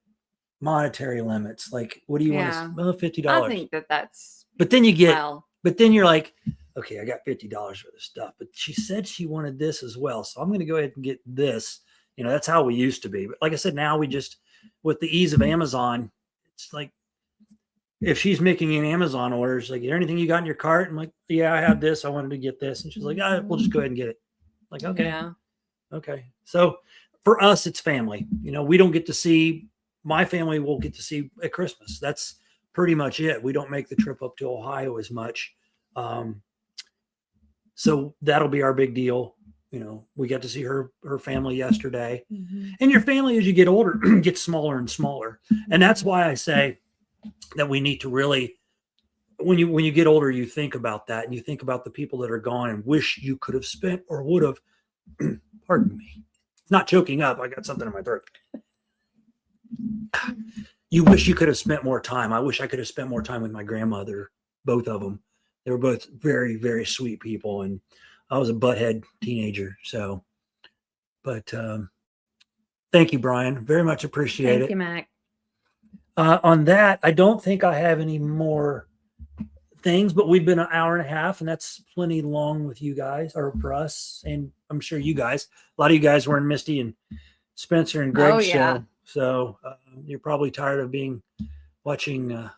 monetary limits. Like, what do you want to? Well, $50. I think that's. But then you get. But then you're like, okay, I got $50 for this stuff. But she said she wanted this as well, so I'm going to go ahead and get this. That's how we used to be. But like I said, now we just, with the ease of Amazon, it's like, if she's making an Amazon order, she's like, is there anything you got in your cart? I'm like, yeah, I have this. I wanted to get this. And she's like, we'll just go ahead and get it. Like, okay. Yeah. Okay. So for us, it's family. We don't get to see, my family will get to see at Christmas. That's pretty much it. We don't make the trip up to Ohio as much. So that'll be our big deal. We got to see her family yesterday. Mm-hmm. And your family, as you get older, gets smaller and smaller. And that's why I say that we need to really, when you get older, you think about that, and you think about the people that are gone and wish you could have spent or would have, pardon me, not choking up. I got something in my throat. You wish you could have spent more time. I wish I could have spent more time with my grandmother, both of them. They were both very, very sweet people. And I was a butthead teenager. So, but thank you, Brian. Very much appreciate it. Thank you, Mac. On that, I don't think I have any more things, but we've been an hour and a half, and that's plenty long with you guys, or for us. And I'm sure you guys, a lot of you guys were in Misty and Spencer and Greg's show. So you're probably tired of watching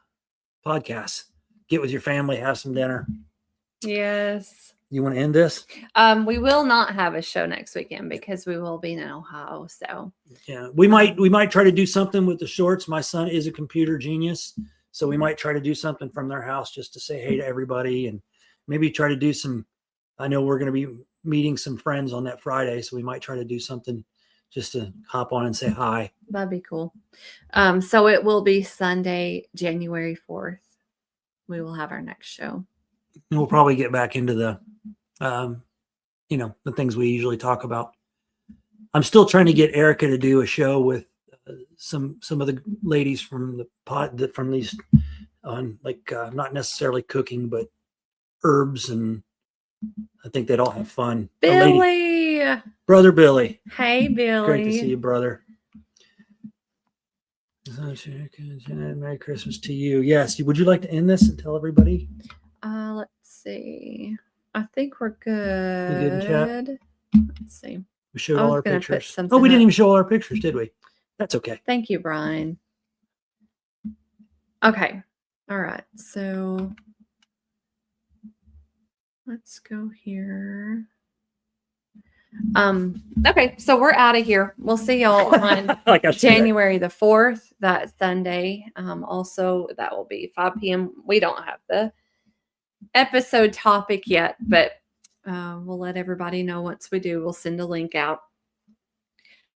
podcasts. Get with your family, have some dinner. Yes. You want to end this? We will not have a show next weekend because we will be in Ohio. So yeah, we might try to do something with the shorts. My son is a computer genius, so we might try to do something from their house just to say hey to everybody, and maybe try to do some. I know we're going to be meeting some friends on that Friday, so we might try to do something just to hop on and say hi. That'd be cool. So it will be Sunday, January 4th. We will have our next show. And we'll probably get back into the the things we usually talk about. I'm still trying to get Erica to do a show with some of the ladies from the pot that from these on not necessarily cooking, but herbs, and I think they'd all have fun. Billy, Brother Billy. Hey, Billy. Great to see you, brother. Merry Christmas to you. Yes. Would you like to end this and tell everybody? Let's see. I think we're good. We good in chat? Let's see. We showed all our pictures. Oh, we didn't even show all our pictures, did we? That's okay. Thank you, Brian. Okay. All right. So let's go here. Okay, so we're out of here. We'll see y'all on January the 4th. That's Sunday. Also, that will be 5 p.m. We don't have the episode topic yet, but we'll let everybody know once we do. We'll send a link out.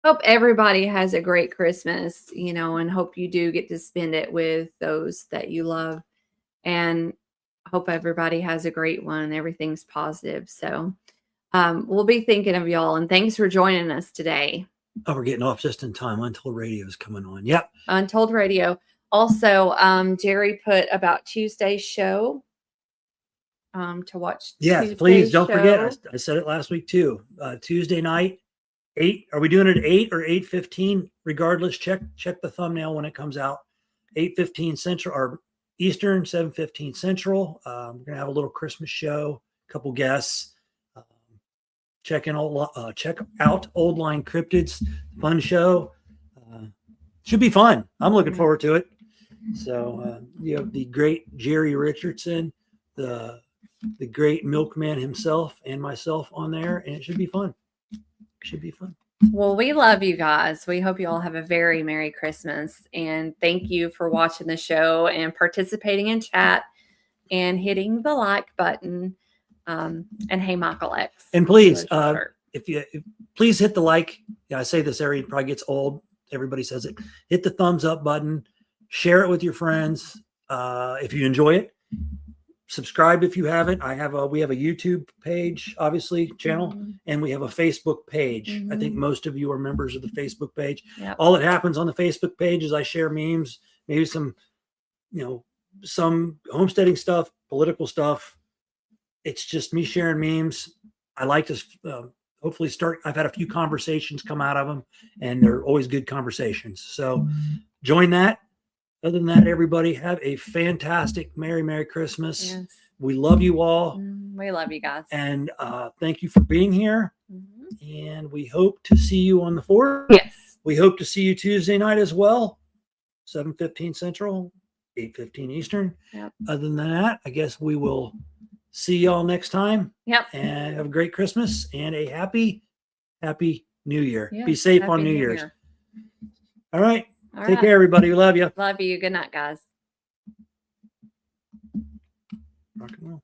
Hope everybody has a great Christmas, and hope you do get to spend it with those that you love. And hope everybody has a great one. Everything's positive. So we'll be thinking of y'all, and thanks for joining us today. Oh, we're getting off just in time. Untold Radio is coming on. Yep. Untold Radio. Also, Jerry put about Tuesday's show to watch. Yeah, Tuesday's please don't show. forget. I said it last week too. Tuesday night, 8. Are we doing it at 8 or 8:15? Regardless, check the thumbnail when it comes out. 8:15 Central or Eastern, 7:15 Central. We're gonna have a little Christmas show. A couple guests. Check out Old Line Cryptids. Fun show. Should be fun. I'm looking forward to it. So you have the great Jerry Richardson, the great milkman himself, and myself on there, and it should be fun. Should be fun. Well, we love you guys. We hope you all have a very Merry Christmas, and thank you for watching the show and participating in chat and hitting the like button. And hey, Michael X. And please, please hit the like. Yeah, I say this every probably gets old. Everybody says it. Hit the thumbs up button. Share it with your friends if you enjoy it. Subscribe if you haven't. We have a YouTube page, obviously channel, and we have a Facebook page. I think most of you are members of the Facebook page. Yep. All that happens on the Facebook page is I share memes, maybe some homesteading stuff, political stuff. It's just me sharing memes. I like to hopefully start. I've had a few conversations come out of them, and they're always good conversations. So join that. Other than that, everybody have a fantastic Merry Christmas. Yes. We love you all. We love you guys. And thank you for being here. And we hope to see you on the 4th. Yes. We hope to see you Tuesday night as well. 7:15 Central, 8:15 Eastern. Yep. Other than that, I guess we will see y'all next time. Yep. And have a great Christmas and a happy New Year. Yes. Be safe Happy on New New Year's. Year. All right. All Take right. care, everybody. We love you. Love you. Good night, guys. Rock and roll.